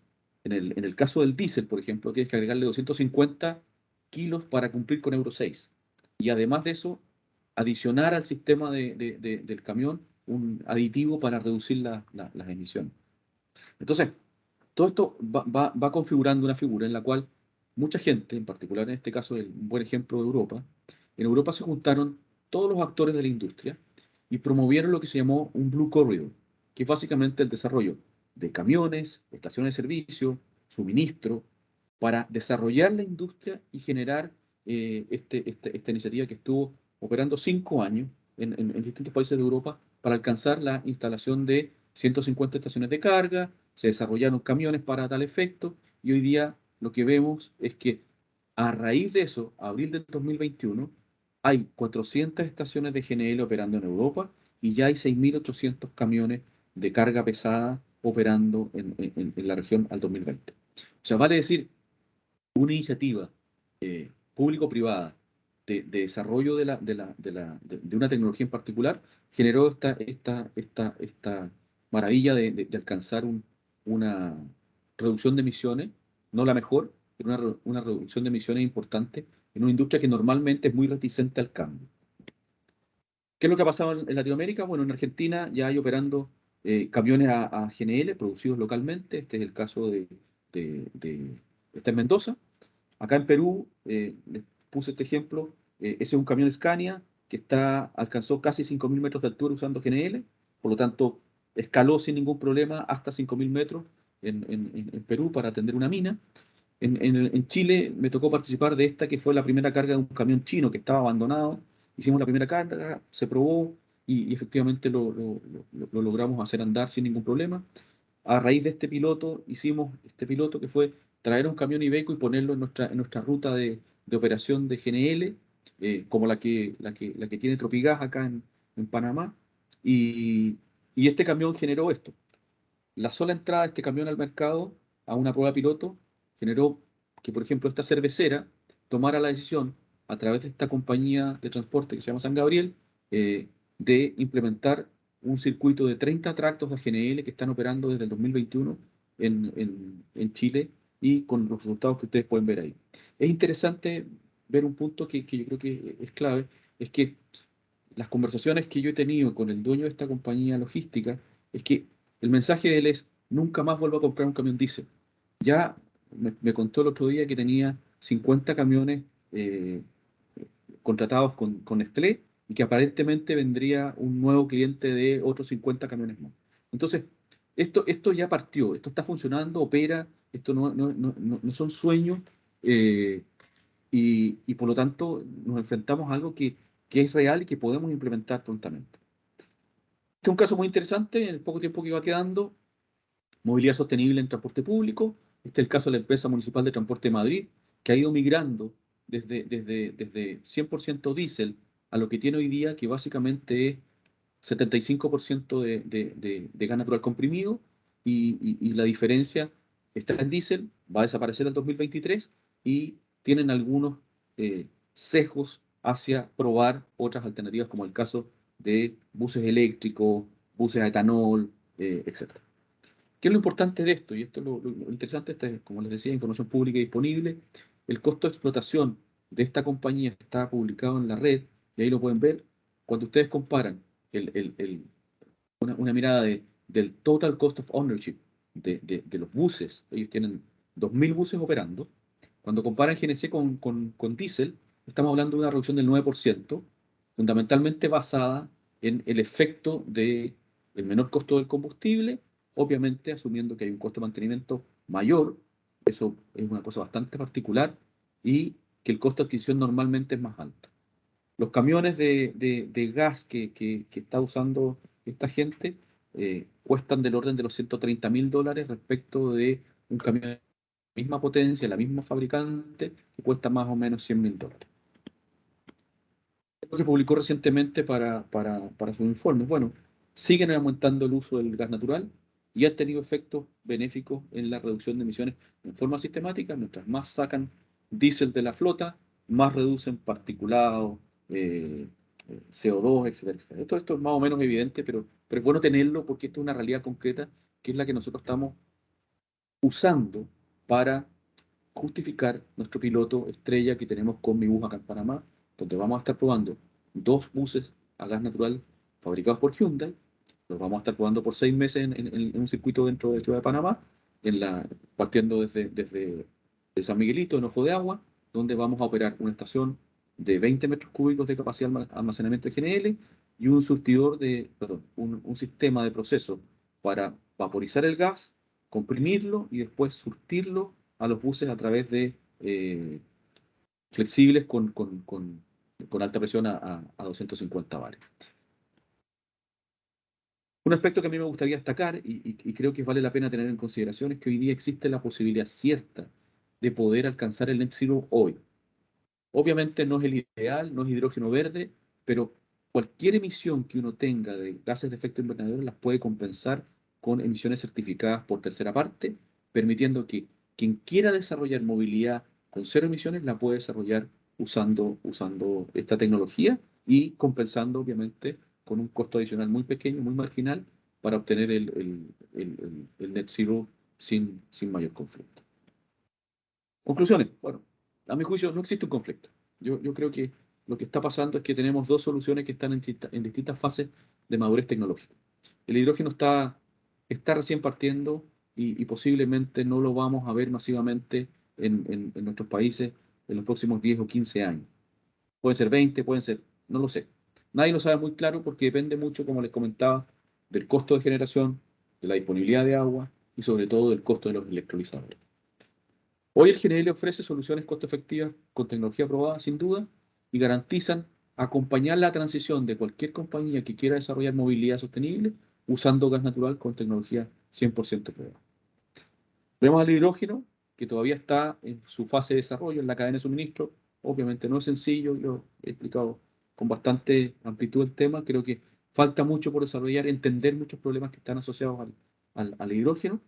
en el caso del diésel, por ejemplo, tienes que agregarle 250 kilos para cumplir con Euro 6. Y además de eso, adicionar al sistema del camión un aditivo para reducir las emisiones. Entonces, todo esto va configurando una figura en la cual mucha gente, en particular en este caso un buen ejemplo de Europa, en Europa se juntaron todos los actores de la industria y promovieron lo que se llamó un Blue Corridor, que es básicamente el desarrollo de camiones, estaciones de servicio, suministro, para desarrollar la industria y generar esta iniciativa que estuvo operando 5 años en distintos países de Europa para alcanzar la instalación de 150 estaciones de carga. Se desarrollaron camiones para tal efecto y hoy día lo que vemos es que a raíz de eso, abril del 2021, hay 400 estaciones de GNL operando en Europa y ya hay 6.800 camiones de carga pesada operando en la región al 2020. O sea, vale decir, una iniciativa público-privada de desarrollo de una tecnología en particular generó esta maravilla de alcanzar una reducción de emisiones, no la mejor, pero una reducción de emisiones importante en una industria que normalmente es muy reticente al cambio. ¿Qué es lo que ha pasado en Latinoamérica? Bueno, en Argentina ya hay operando camiones a GNL producidos localmente. Este es el caso está en Mendoza. Acá en Perú, les puse este ejemplo, ese es un camión Scania que alcanzó casi 5.000 metros de altura usando GNL, por lo tanto escaló sin ningún problema hasta 5.000 metros en Perú para atender una mina. En Chile me tocó participar de esta que fue la primera carga de un camión chino que estaba abandonado. Hicimos la primera carga, se probó y efectivamente lo logramos hacer andar sin ningún problema. A raíz de este piloto, hicimos este piloto que fue traer un camión Iveco y ponerlo en nuestra ruta de operación de GNL, como la que tiene Tropigas acá en Panamá. Y este camión generó esto. La sola entrada de este camión al mercado, a una prueba piloto, generó que, por ejemplo, esta cervecera tomara la decisión, a través de esta compañía de transporte que se llama San Gabriel, de implementar un circuito de 30 tractos de GNL que están operando desde el 2021 en Chile y con los resultados que ustedes pueden ver ahí. Es interesante ver un punto que yo creo que es clave, es que las conversaciones que yo he tenido con el dueño de esta compañía logística es que el mensaje de él es: nunca más vuelvo a comprar un camión diésel. Ya me contó el otro día que tenía 50 camiones contratados con Nestlé y que aparentemente vendría un nuevo cliente de otros 50 camiones más. Entonces, esto ya partió, esto está funcionando, opera, esto no son sueños, y por lo tanto nos enfrentamos a algo que es real y que podemos implementar prontamente. Este es un caso muy interesante en el poco tiempo que va quedando: movilidad sostenible en transporte público. Este es el caso de la empresa municipal de transporte de Madrid, que ha ido migrando desde 100% diésel a lo que tiene hoy día, que básicamente es 75% de gas natural comprimido, y la diferencia está en diésel, va a desaparecer en 2023 y tienen algunos sesgos hacia probar otras alternativas, como el caso de buses eléctricos, buses a etanol, etc. ¿Qué es lo importante de esto? Y esto es lo interesante, esta es, como les decía, información pública y disponible. El costo de explotación de esta compañía está publicado en la red y ahí lo pueden ver. Cuando ustedes comparan una mirada del total cost of ownership de los buses, ellos tienen 2.000 buses operando. Cuando comparan GNC con diésel, estamos hablando de una reducción del 9%, fundamentalmente basada en el efecto del menor costo del combustible, obviamente asumiendo que hay un costo de mantenimiento mayor Eso es una cosa bastante particular y que el costo de adquisición normalmente es más alto. Los camiones de gas que está usando esta gente cuestan del orden de los $130.000 respecto de un camión de la misma potencia, la misma fabricante, que cuesta más o menos $100.000. Lo que publicó recientemente para sus informes. Bueno, siguen aumentando el uso del gas natural y han tenido efectos benéficos en la reducción de emisiones en forma sistemática. Mientras más sacan diésel de la flota, más reducen particulados, CO2, etcétera, etcétera. Esto es más o menos evidente, pero es bueno tenerlo porque esto es una realidad concreta que es la que nosotros estamos usando para justificar nuestro piloto estrella que tenemos con mi bus acá en Panamá, donde vamos a estar probando 2 buses a gas natural fabricados por Hyundai. Los vamos a estar probando por 6 meses en un circuito dentro de Ciudad de Panamá, partiendo desde San Miguelito, en Ojo de Agua, donde vamos a operar una estación de 20 metros cúbicos de capacidad de almacenamiento de GNL y un surtidor un sistema de proceso para vaporizar el gas, comprimirlo y después surtirlo a los buses a través de flexibles con alta presión a 250 bares. Un aspecto que a mí me gustaría destacar y creo que vale la pena tener en consideración es que hoy día existe la posibilidad cierta de poder alcanzar el net zero hoy. Obviamente no es el ideal, no es hidrógeno verde, pero cualquier emisión que uno tenga de gases de efecto invernadero las puede compensar con emisiones certificadas por tercera parte, permitiendo que quien quiera desarrollar movilidad con 0 emisiones la puede desarrollar usando esta tecnología y compensando, obviamente, con un costo adicional muy pequeño, muy marginal, para obtener el net zero sin mayor conflicto. Conclusiones. Bueno, a mi juicio no existe un conflicto. Yo creo que lo que está pasando es que tenemos 2 soluciones que están en distintas fases de madurez tecnológica. El hidrógeno está recién partiendo y posiblemente no lo vamos a ver masivamente en nuestros países en los próximos 10 o 15 años. Pueden ser 20, pueden ser, no lo sé. Nadie lo sabe muy claro porque depende mucho, como les comentaba, del costo de generación, de la disponibilidad de agua y sobre todo del costo de los electrolizadores. Hoy el GNL ofrece soluciones costo efectivas con tecnología probada, sin duda, y garantizan acompañar la transición de cualquier compañía que quiera desarrollar movilidad sostenible usando gas natural con tecnología 100% probada. Vemos al hidrógeno, que todavía está en su fase de desarrollo en la cadena de suministro. Obviamente no es sencillo, yo he explicado con bastante amplitud el tema. Creo que falta mucho por desarrollar, entender muchos problemas que están asociados al hidrógeno,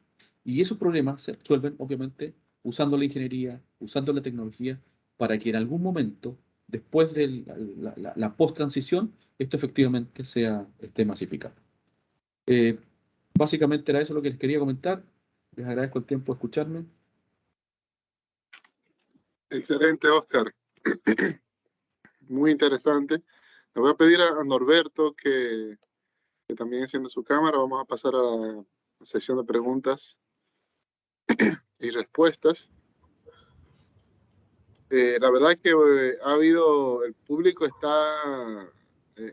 y esos problemas se resuelven, obviamente, usando la ingeniería, usando la tecnología, para que en algún momento, después de la post-transición, esto efectivamente esté masificado. Básicamente era eso lo que les quería comentar. Les agradezco el tiempo de escucharme. Excelente, Oscar. Muy interesante. Le voy a pedir a Norberto que también encienda su cámara. Vamos a pasar a la sesión de preguntas y respuestas. La verdad es que el público está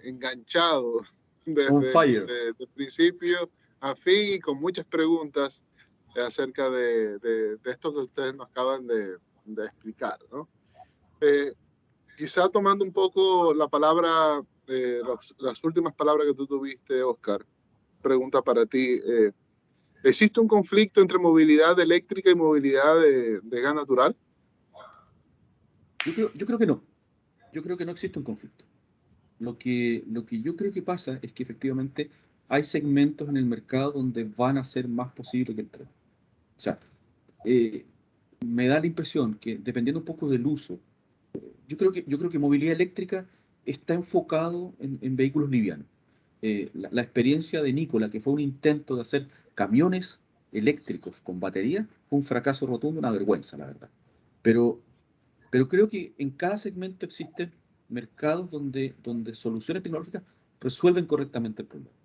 enganchado desde principio a fin y con muchas preguntas acerca de esto que ustedes nos acaban de explicar, ¿no? Quizá tomando un poco la palabra, las últimas palabras que tú tuviste, Oscar, pregunta para ti. ¿Existe un conflicto entre movilidad eléctrica y movilidad de gas natural? Yo creo que no. Yo creo que no existe un conflicto. Lo que yo creo que pasa es que efectivamente hay segmentos en el mercado donde van a ser más posible que el tren. O sea, me da la impresión que dependiendo un poco del uso, yo creo que movilidad eléctrica está enfocado en vehículos livianos. La experiencia de Nikola, que fue un intento de hacer camiones eléctricos con batería, fue un fracaso rotundo, una vergüenza, la verdad. Pero creo que en cada segmento existen mercados donde soluciones tecnológicas resuelven correctamente el problema.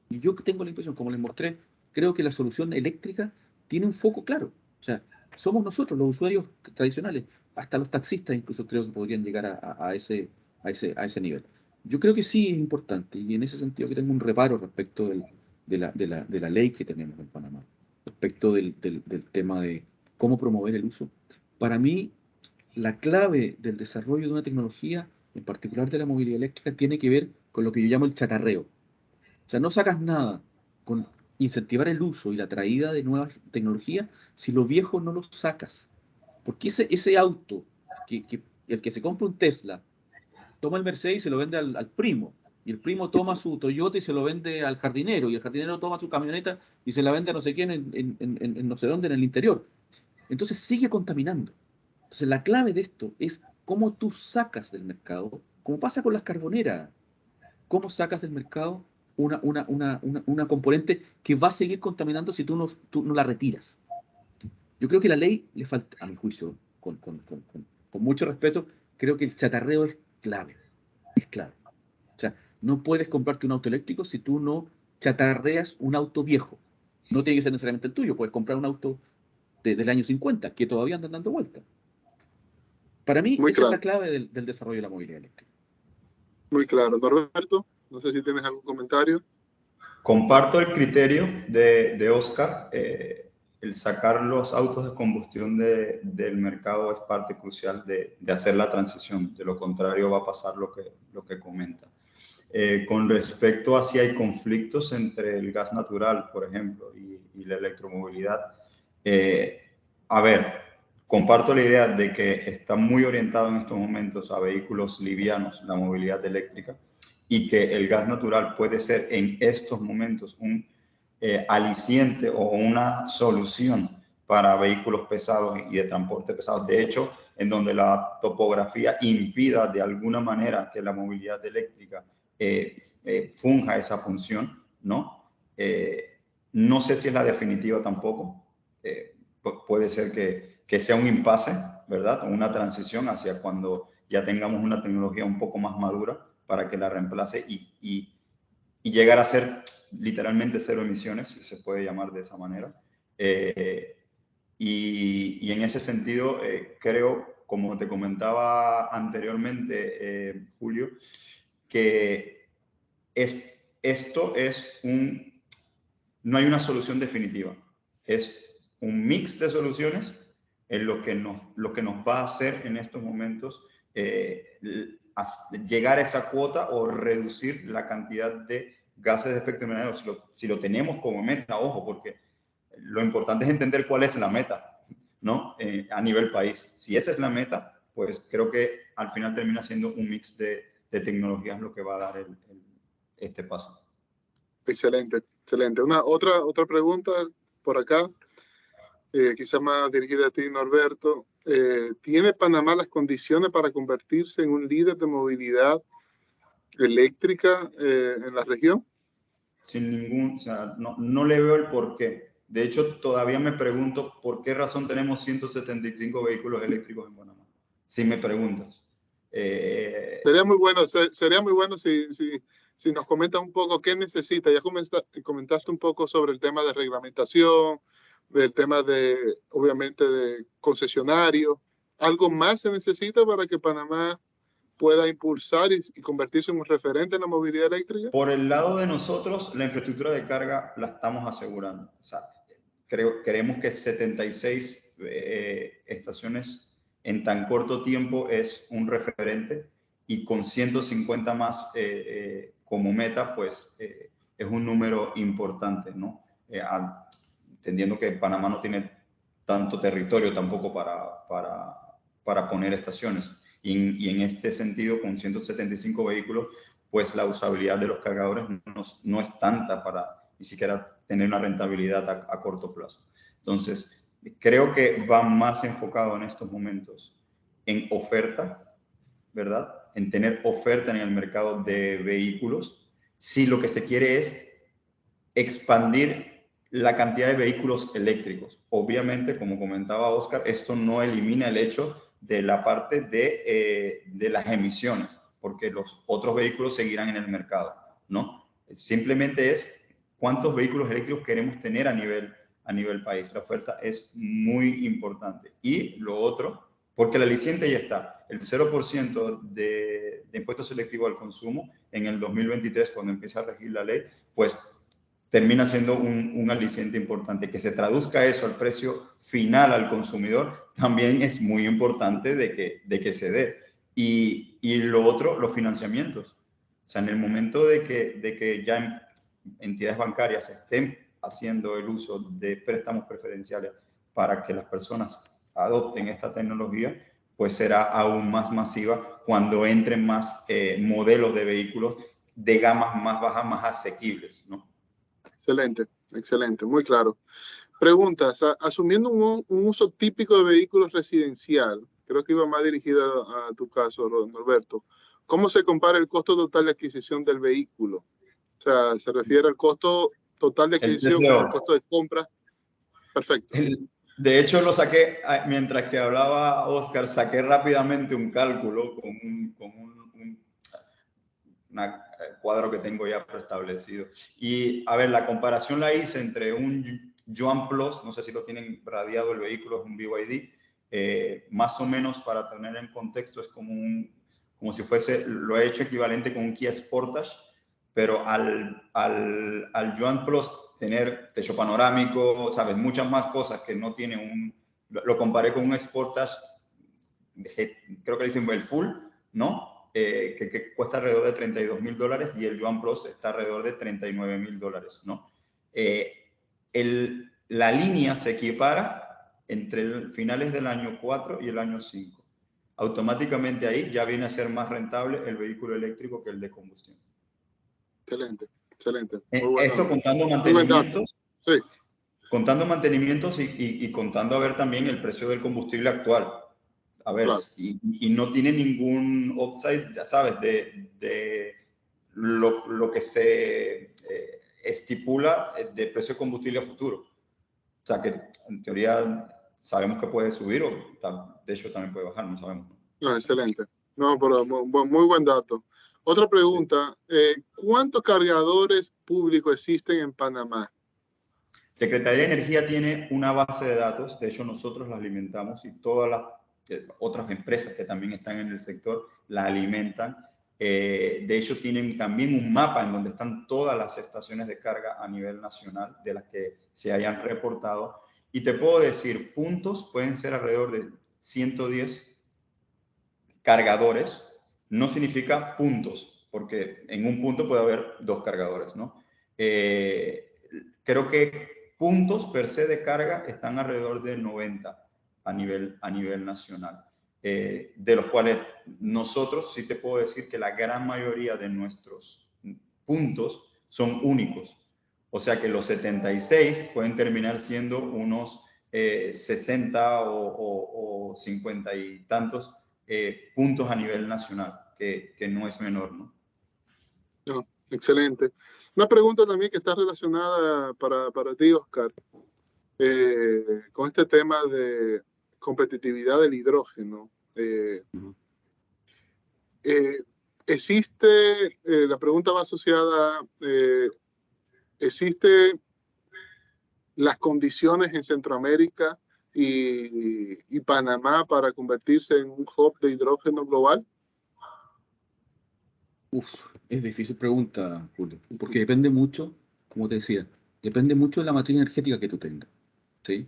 Y yo tengo la impresión, como les mostré, creo que la solución eléctrica tiene un foco claro. O sea, somos nosotros, los usuarios tradicionales, hasta los taxistas incluso creo que podrían llegar a ese nivel. Yo creo que sí es importante, y en ese sentido que tengo un reparo respecto de la ley que tenemos en Panamá, respecto del tema de cómo promover el uso. Para mí, la clave del desarrollo de una tecnología, en particular de la movilidad eléctrica, tiene que ver con lo que yo llamo el chatarreo. O sea, no sacas nada con incentivar el uso y la traída de nuevas tecnologías si lo viejo no lo sacas. Porque ese auto, el que se compra un Tesla, toma el Mercedes y se lo vende al primo. Y el primo toma su Toyota y se lo vende al jardinero. Y el jardinero toma su camioneta y se la vende a no sé quién en no sé dónde, en el interior. Entonces sigue contaminando. Entonces la clave de esto es cómo tú sacas del mercado, como pasa con las carboneras, cómo sacas del mercado una componente que va a seguir contaminando si tú no la retiras. Yo creo que la ley le falta, a mi juicio, con mucho respeto, creo que el chatarreo es clave. Es clave. O sea, no puedes comprarte un auto eléctrico si tú no chatarreas un auto viejo. No tiene que ser necesariamente el tuyo, puedes comprar un auto del año 50 que todavía andan dando vueltas. Para mí, Muy esa es claro, la clave del desarrollo de la movilidad eléctrica. muy claro. Norberto, no sé si tienes algún comentario. Comparto el criterio de Oscar. El sacar los autos de combustión del mercado es parte crucial de hacer la transición. De lo contrario va a pasar lo que comenta. Con respecto a si hay conflictos entre el gas natural, por ejemplo, y la electromovilidad, a ver, comparto la idea de que está muy orientado en estos momentos a vehículos livianos, la movilidad eléctrica, y que el gas natural puede ser en estos momentos un aliciente o una solución para vehículos pesados y de transporte pesado. De hecho, en donde la topografía impida de alguna manera que la movilidad eléctrica funja esa función, ¿no? No sé si es la definitiva tampoco. Puede ser que sea un impasse, ¿verdad? O una transición hacia cuando ya tengamos una tecnología un poco más madura para que la reemplace y llegar a ser literalmente cero emisiones, si se puede llamar de esa manera. Y en ese sentido, creo, como te comentaba anteriormente, Julio, que esto es no hay una solución definitiva, es un mix de soluciones en lo que nos va a hacer en estos momentos llegar a esa cuota o reducir la cantidad de gases de efecto invernadero, si lo tenemos como meta, ojo, porque lo importante es entender cuál es la meta, ¿no? A nivel país. Si esa es la meta, pues creo que al final termina siendo un mix de tecnologías lo que va a dar este paso. Excelente, excelente. Otra pregunta por acá, quizá más dirigida a ti, Norberto. ¿Tiene Panamá las condiciones para convertirse en un líder de movilidad eléctrica en la región? Sin ningún, o sea, no le veo el porqué. De hecho, todavía me pregunto por qué razón tenemos 175 vehículos eléctricos en Panamá. Si me preguntas. Sería muy bueno si nos comentas un poco qué necesita. Ya comentaste un poco sobre el tema de reglamentación, del tema obviamente, de concesionarios. ¿Algo más se necesita para que Panamá pueda impulsar y convertirse en un referente en la movilidad eléctrica? Por el lado de nosotros, la infraestructura de carga la estamos asegurando. O sea, creemos que 76 estaciones en tan corto tiempo es un referente, y con 150 más como meta, pues es un número importante, ¿no? Entendiendo que Panamá no tiene tanto territorio tampoco para poner estaciones. Y en este sentido, con 175 vehículos, pues la usabilidad de los cargadores no es tanta para ni siquiera tener una rentabilidad a corto plazo. Entonces, creo que va más enfocado en estos momentos en oferta, ¿verdad? En tener oferta en el mercado de vehículos. Si lo que se quiere es expandir la cantidad de vehículos eléctricos. Obviamente, como comentaba Oscar, esto no elimina el hecho de la parte de las emisiones, porque los otros vehículos seguirán en el mercado, ¿no? Simplemente es cuántos vehículos eléctricos queremos tener a nivel país. La oferta es muy importante. Y lo otro, porque el aliciente ya está, el 0% de impuesto selectivo al consumo en el 2023, cuando empieza a regir la ley, pues termina siendo un aliciente importante. Que se traduzca eso al precio final al consumidor también es muy importante de que se dé. Y lo otro, los financiamientos. O sea, en el momento de que ya entidades bancarias estén haciendo el uso de préstamos preferenciales para que las personas adopten esta tecnología, pues será aún más masiva cuando entren más modelos de vehículos de gamas más bajas, más asequibles, ¿no? Excelente, excelente, muy claro. Preguntas, asumiendo un uso típico de vehículos residencial, creo que iba más dirigida a tu caso, Norberto, ¿cómo se compara el costo total de adquisición del vehículo? O sea, ¿se refiere al costo total de adquisición o al costo de compra? Perfecto. De hecho, lo saqué, mientras que hablaba Oscar, saqué rápidamente un cálculo con un cuadro que tengo ya preestablecido. Y, a ver, la comparación la hice entre un Yuan Plus, no sé si lo tienen radiado el vehículo, es un BYD, más o menos para tener en contexto es como si fuese, lo he hecho equivalente con un Kia Sportage, pero al Yuan Plus tener techo panorámico, sabes, muchas más cosas que no tiene lo comparé con un Sportage, creo que le dicen el Full, ¿no? Que cuesta alrededor de $32,000 y el Yuan Plus está alrededor de $39,000, ¿no? La línea se equipara entre finales del año 4 y el año 5. Automáticamente ahí ya viene a ser más rentable el vehículo eléctrico que el de combustión. Excelente, excelente. Esto contando mantenimientos. Sí. Contando mantenimientos y contando a ver también el precio del combustible actual. A ver, claro. y no tiene ningún upside, ya sabes, de lo que se estipula de precio de combustible a futuro. O sea, que en teoría sabemos que puede subir o de hecho también puede bajar, no sabemos. No, excelente. No, pero muy buen dato. Otra pregunta, sí. ¿Cuántos cargadores públicos existen en Panamá? Secretaría de Energía tiene una base de datos, de hecho nosotros la alimentamos y todas las otras empresas que también están en el sector la alimentan. De hecho tienen también un mapa en donde están todas las estaciones de carga a nivel nacional de las que se hayan reportado. Y te puedo decir, puntos pueden ser alrededor de 110 cargadores. No significa puntos, porque en un punto puede haber 2 cargadores, ¿no? Creo que puntos per se de carga están alrededor de 90 a nivel nacional, de los cuales nosotros sí te puedo decir que la gran mayoría de nuestros puntos son únicos. O sea que los 76 pueden terminar siendo unos 60 o 50 y tantos puntos a nivel nacional, que no es menor, ¿no? No, excelente. Una pregunta también que está relacionada para ti, Oscar, con este tema de competitividad del hidrógeno. Existe, la pregunta va asociada, ¿existe las condiciones en Centroamérica y Panamá para convertirse en un hub de hidrógeno global? Es difícil pregunta, Julio, porque depende mucho, como te decía, depende mucho de la matriz energética que tú tengas, ¿sí?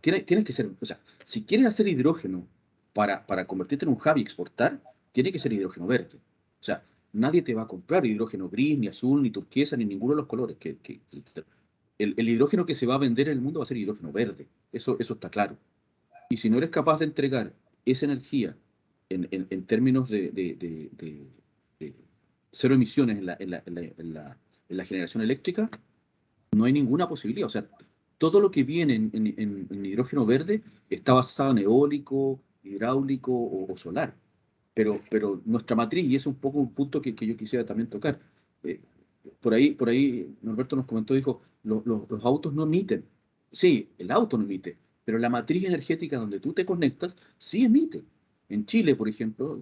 Tienes que ser, o sea, si quieres hacer hidrógeno para convertirte en un hub y exportar, tiene que ser hidrógeno verde. O sea, nadie te va a comprar hidrógeno gris, ni azul, ni turquesa, ni ninguno de los colores. El hidrógeno que se va a vender en el mundo va a ser hidrógeno verde, eso está claro. Y si no eres capaz de entregar esa energía en términos de cero emisiones en la generación eléctrica, no hay ninguna posibilidad. O sea, todo lo que viene en hidrógeno verde está basado en eólico, hidráulico o solar. Pero nuestra matriz, y es un poco un punto que yo quisiera también tocar, por ahí Norberto nos comentó, dijo, los autos no emiten. Sí, el auto no emite, pero la matriz energética donde tú te conectas sí emite. En Chile, por ejemplo,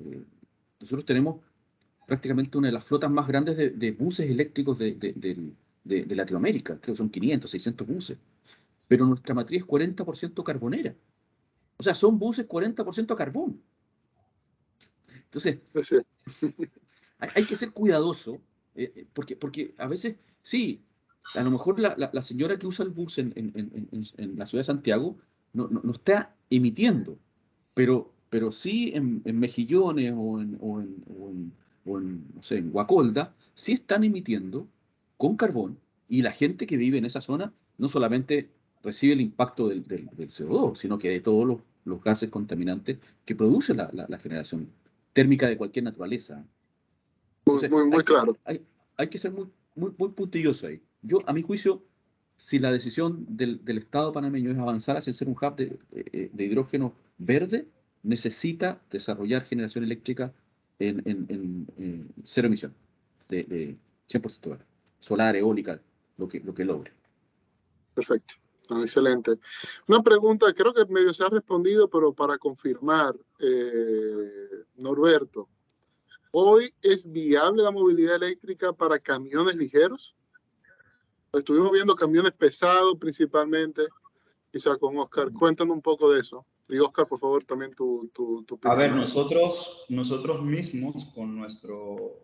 nosotros tenemos prácticamente una de las flotas más grandes de buses eléctricos de Latinoamérica. Creo que son 500, 600 buses. Pero nuestra matriz es 40% carbonera. O sea, son buses 40% carbón. Entonces, hay que ser cuidadoso, porque a veces, sí, a lo mejor la señora que usa el bus en la ciudad de Santiago no está emitiendo, pero sí en Mejillones no sé, en Guacolda, sí están emitiendo con carbón, y la gente que vive en esa zona no solamente recibe el impacto del CO2, sino que de todos los gases contaminantes que produce la generación térmica de cualquier naturaleza. Entonces, Muy claro. hay que ser muy puntilloso ahí. Yo, a mi juicio, si la decisión del Estado panameño es avanzar hacia ser un hub de hidrógeno verde, necesita desarrollar generación eléctrica en cero emisión, de 100% verde. Solar, eólica, lo que logre. Perfecto. Excelente. Una pregunta, creo que medio se ha respondido, pero para confirmar, Norberto, ¿hoy es viable la movilidad eléctrica para camiones ligeros? Estuvimos viendo camiones pesados principalmente, quizá con Oscar. Cuéntanos un poco de eso. Y Oscar, por favor, también tu opinión. A ver, nosotros mismos con nuestro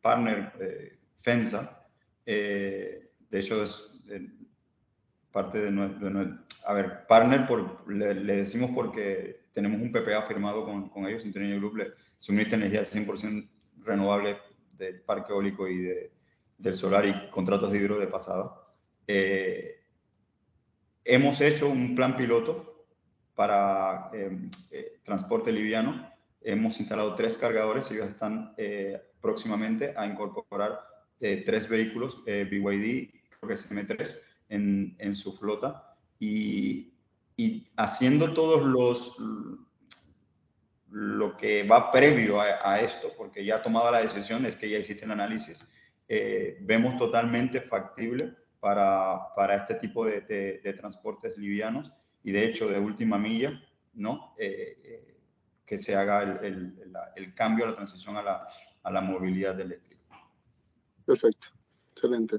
partner FEMSA, de hecho es parte de a ver, partner le decimos porque tenemos un PPA firmado con ellos, Internet Group, le suministra energía 100% renovable del parque eólico y del solar y contratos de hidro de pasada. Hemos hecho un plan piloto para transporte liviano. Hemos instalado 3 cargadores y ellos están próximamente a incorporar 3 vehículos BYD, creo que es M3, en su flota, y haciendo todos lo que va previo a esto, porque ya tomada la decisión, es que ya existe el análisis, vemos totalmente factible para este tipo de transportes livianos, y de hecho de última milla, ¿no? Que se haga el cambio, la transición a la movilidad eléctrica. Perfecto, excelente.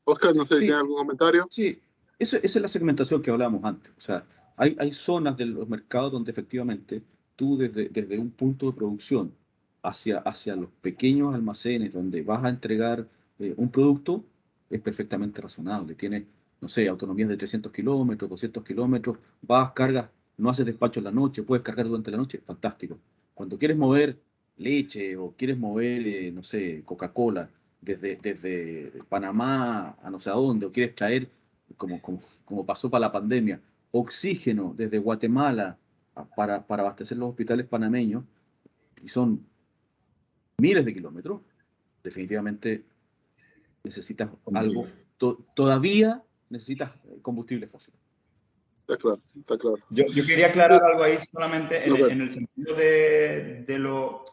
Oscar, no sé si tiene algún comentario. Sí, esa es la segmentación que hablábamos antes. O sea, hay zonas de los mercados donde efectivamente tú desde un punto de producción hacia los pequeños almacenes donde vas a entregar un producto, es perfectamente razonable. Tiene, no sé, autonomías de 300 kilómetros, 200 kilómetros, vas, cargas, no haces despacho en la noche, puedes cargar durante la noche, fantástico. Cuando quieres mover leche o quieres mover, no sé, Coca-Cola desde Panamá a no sé a dónde, o quieres traer, como pasó para la pandemia, oxígeno desde Guatemala para abastecer los hospitales panameños, y son miles de kilómetros, definitivamente necesitas algo, todavía necesitas combustible fósil. Está claro, está claro. Yo quería aclarar algo ahí solamente en el sentido de lo...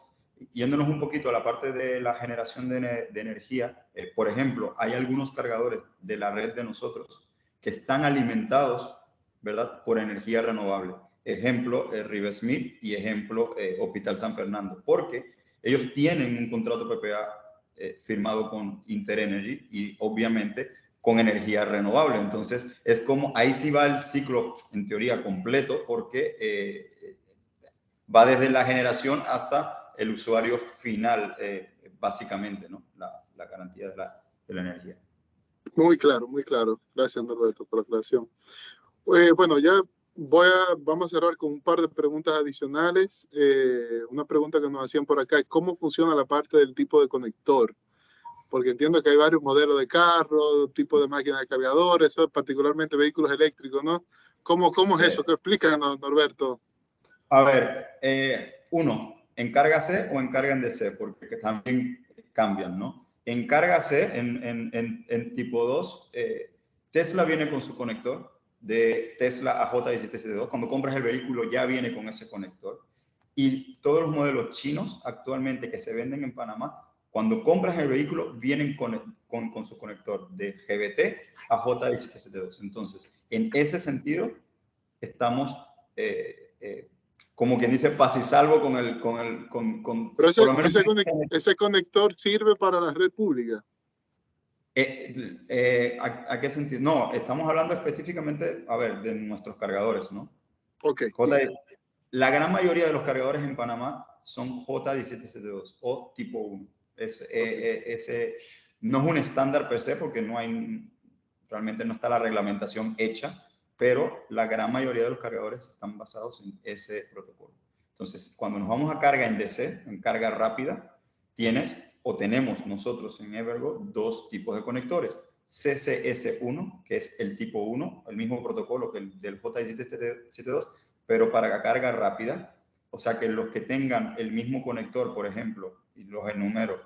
Yéndonos un poquito a la parte de la generación de energía, por ejemplo, hay algunos cargadores de la red de nosotros que están alimentados, ¿verdad?, por energía renovable. Ejemplo, Rivesmith, y ejemplo, Hospital San Fernando, porque ellos tienen un contrato PPA firmado con Interenergy y obviamente con energía renovable. Entonces, es como ahí sí va el ciclo, en teoría, completo, porque va desde la generación hasta el usuario final, básicamente, ¿no? La garantía de la energía. Muy claro, muy claro. Gracias, Norberto, por la aclaración. Bueno, ya vamos a cerrar con un par de preguntas adicionales. Una pregunta que nos hacían por acá es ¿cómo funciona la parte del tipo de conector? Porque entiendo que hay varios modelos de carro, tipo de máquinas de cargadores, eso particularmente vehículos eléctricos, ¿no? ¿Cómo es eso? ¿Qué explica, Norberto? A ver, uno, ¿encarga C o encarga en DC? Porque también cambian, ¿no? Encarga C en tipo 2, Tesla viene con su conector de Tesla AJ17C2. Cuando compras el vehículo ya viene con ese conector. Y todos los modelos chinos actualmente que se venden en Panamá, cuando compras el vehículo vienen con su conector de GBT a AJ17C2. Entonces, en ese sentido, estamos... como quien dice, paz y salvo Pero ese conector sirve para la red pública. ¿A qué sentido? No, estamos hablando específicamente, a ver, de nuestros cargadores, ¿no? Ok. La gran mayoría de los cargadores en Panamá son J17C2 o tipo 1. Ese no es un estándar per se porque no hay realmente no está la reglamentación hecha, pero la gran mayoría de los cargadores están basados en ese protocolo. Entonces, cuando nos vamos a carga en DC, en carga rápida, tenemos nosotros en Evergo dos tipos de conectores. CCS1, que es el tipo 1, el mismo protocolo que el del J1772, pero para carga rápida. O sea que los que tengan el mismo conector, por ejemplo, y los enumero,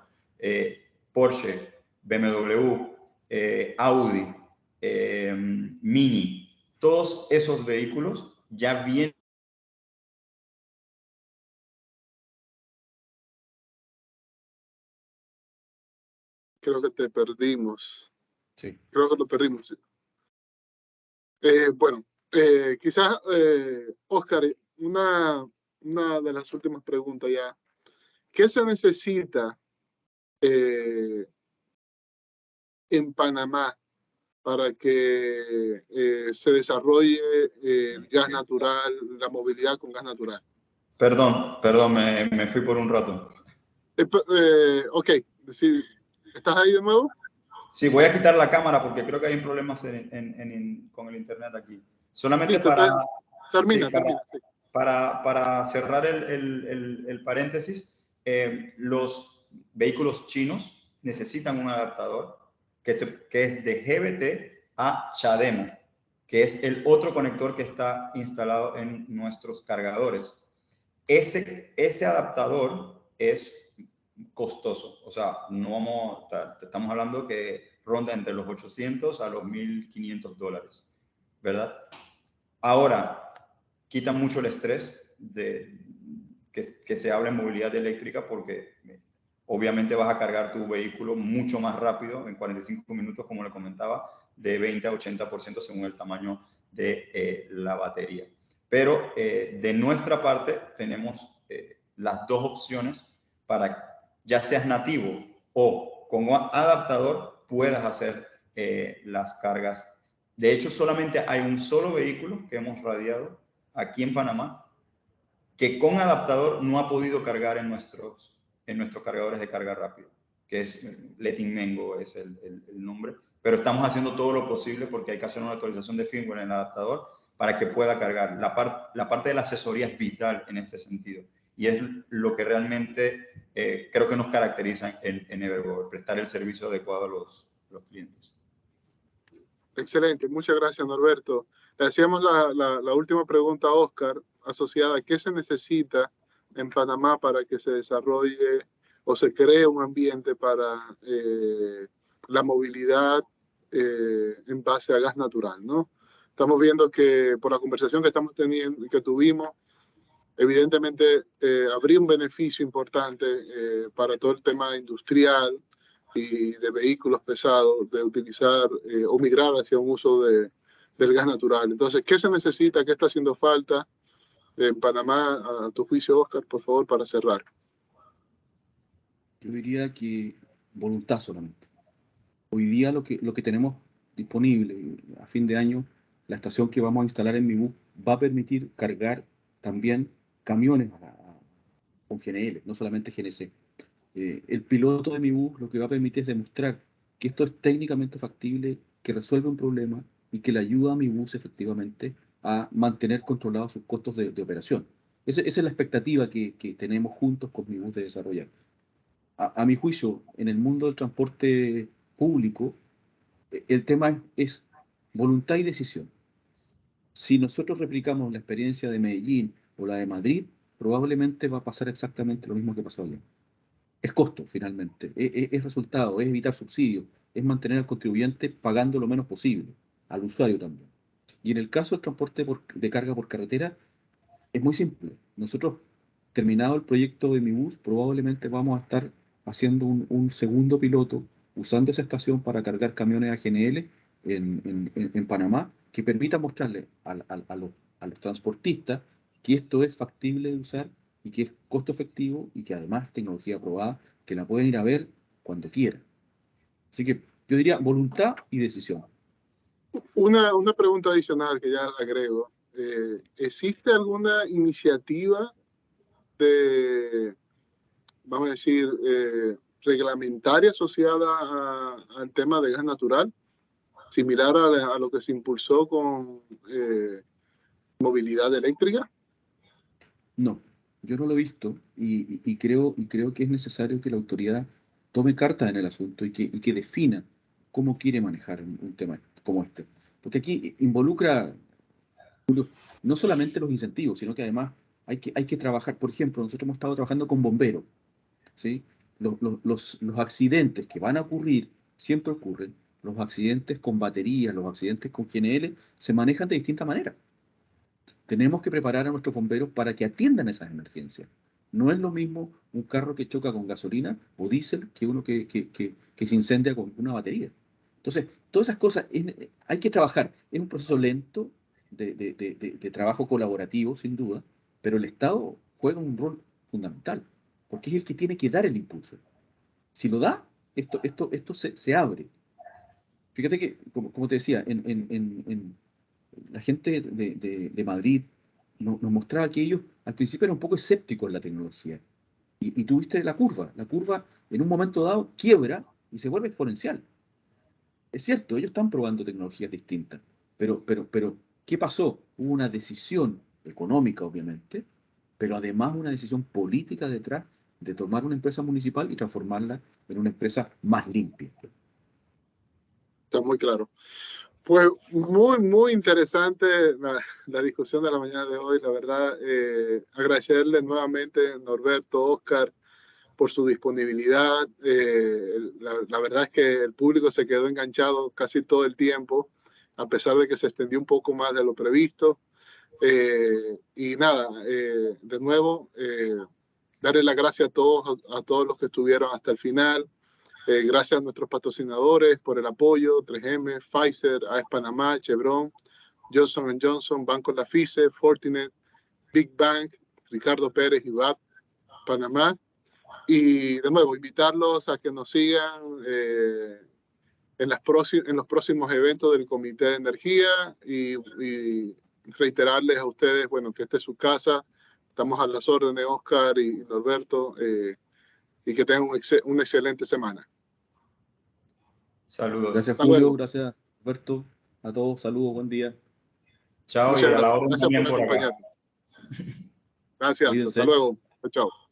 Porsche, BMW, Audi, Mini, todos esos vehículos ya vienen. Creo que te perdimos. Sí. Creo que lo perdimos. Sí. Bueno, quizás, Oscar, una de las últimas preguntas ya. ¿Qué se necesita en Panamá para que se desarrolle el gas natural, la movilidad con gas natural? Perdón, me fui por un rato. Ok, sí, ¿estás ahí de nuevo? Sí, voy a quitar la cámara porque creo que hay problemas con el internet aquí. Solamente listo, termina. Para cerrar el paréntesis, los vehículos chinos necesitan un adaptador que es de GBT a CHAdeMO, que es el otro conector que está instalado en nuestros cargadores. Ese adaptador es costoso, o sea, estamos hablando que ronda entre los 800 a los $1,500, ¿verdad? Ahora, quita mucho el estrés de que se habla en movilidad eléctrica porque obviamente vas a cargar tu vehículo mucho más rápido, en 45 minutos, como le comentaba, de 20 a 80% según el tamaño de la batería. Pero de nuestra parte tenemos las dos opciones para, ya seas nativo o con adaptador, puedas hacer las cargas. De hecho, solamente hay un solo vehículo que hemos radiado aquí en Panamá que con adaptador no ha podido cargar en nuestros cargadores de carga rápida, que es Letting Mango, es el nombre. Pero estamos haciendo todo lo posible porque hay que hacer una actualización de firmware en el adaptador para que pueda cargar. La parte de la asesoría es vital en este sentido. Y es lo que realmente creo que nos caracteriza en Evergo, prestar el servicio adecuado a los clientes. Excelente, muchas gracias, Norberto. Le hacíamos la última pregunta a Oscar, asociada a qué se necesita en Panamá para que se desarrolle o se cree un ambiente para la movilidad en base a gas natural, ¿no? Estamos viendo que por la conversación que tuvimos, evidentemente habría un beneficio importante para todo el tema industrial y de vehículos pesados, de utilizar o migrar hacia un uso del gas natural. Entonces, ¿qué se necesita? ¿Qué está haciendo falta en Panamá? A tu juicio, Oscar, por favor, para cerrar. Yo diría que voluntad solamente. Hoy día lo que tenemos disponible a fin de año, la estación que vamos a instalar en MIBUS va a permitir cargar también camiones con GNL, no solamente GNC. El piloto de MIBUS lo que va a permitir es demostrar que esto es técnicamente factible, que resuelve un problema y que le ayuda a MIBUS efectivamente a mantener controlados sus costos de operación. Esa es la expectativa que tenemos juntos con MIBUS de desarrollar. A mi juicio, en el mundo del transporte público, el tema es voluntad y decisión. Si nosotros replicamos la experiencia de Medellín o la de Madrid, probablemente va a pasar exactamente lo mismo que pasó allá. Es costo, finalmente, es resultado, es evitar subsidios, es mantener al contribuyente pagando lo menos posible, al usuario también. Y en el caso del transporte de carga por carretera, es muy simple. Nosotros, terminado el proyecto de MIBUS, probablemente vamos a estar haciendo un segundo piloto usando esa estación para cargar camiones a GNL en Panamá, que permita mostrarle a los transportistas que esto es factible de usar y que es costo efectivo y que además es tecnología aprobada, que la pueden ir a ver cuando quieran. Así que yo diría voluntad y decisión. Una pregunta adicional que ya agrego. ¿Existe alguna iniciativa de, vamos a decir, reglamentaria asociada al tema de gas natural? similar a lo que se impulsó con movilidad eléctrica? No, yo no lo he visto y creo que es necesario que la autoridad tome cartas en el asunto y que defina cómo quiere manejar un tema como este. Porque aquí involucra no solamente los incentivos, sino que además hay que trabajar. Por ejemplo, nosotros hemos estado trabajando con bomberos, ¿sí? Los accidentes que van a ocurrir, siempre ocurren. Los accidentes con baterías, los accidentes con GNL, se manejan de distinta manera. Tenemos que preparar a nuestros bomberos para que atiendan esas emergencias. No es lo mismo un carro que choca con gasolina o diésel que uno que se incendia con una batería. Entonces, todas esas cosas hay que trabajar. Es un proceso lento de trabajo colaborativo, sin duda, pero el Estado juega un rol fundamental, porque es el que tiene que dar el impulso. Si lo da, esto se abre. Fíjate que, como te decía, la gente de Madrid nos mostraba que ellos al principio eran un poco escépticos en la tecnología. Y tuviste la curva en un momento dado quiebra y se vuelve exponencial. Es cierto, ellos están probando tecnologías distintas, pero, ¿qué pasó? Hubo una decisión económica, obviamente, pero además una decisión política detrás de tomar una empresa municipal y transformarla en una empresa más limpia. Está muy claro. Pues muy interesante la discusión de la mañana de hoy. La verdad, agradecerle nuevamente, Norberto, Oscar, por su disponibilidad. La verdad es que el público se quedó enganchado casi todo el tiempo, a pesar de que se extendió un poco más de lo previsto. Y nada, de nuevo, darle las gracias a todos los que estuvieron hasta el final. Gracias a nuestros patrocinadores por el apoyo, 3M, Pfizer, AES Panamá, Chevron, Johnson & Johnson, Banco Lafice, Fortinet, Big Bank, Ricardo Pérez y BAP Panamá. Y de nuevo, invitarlos a que nos sigan en los próximos eventos del Comité de Energía y reiterarles a ustedes, bueno, que esta es su casa. Estamos a las órdenes, Oscar y Norberto, y que tengan una excelente semana. Saludos. Gracias, Julio. Gracias, Roberto. A todos, saludos, buen día. Chao. Muchas y a la gracias. orden Gracias por también por acá. acompañarnos. Gracias. Cuídense. Hasta luego. Chao.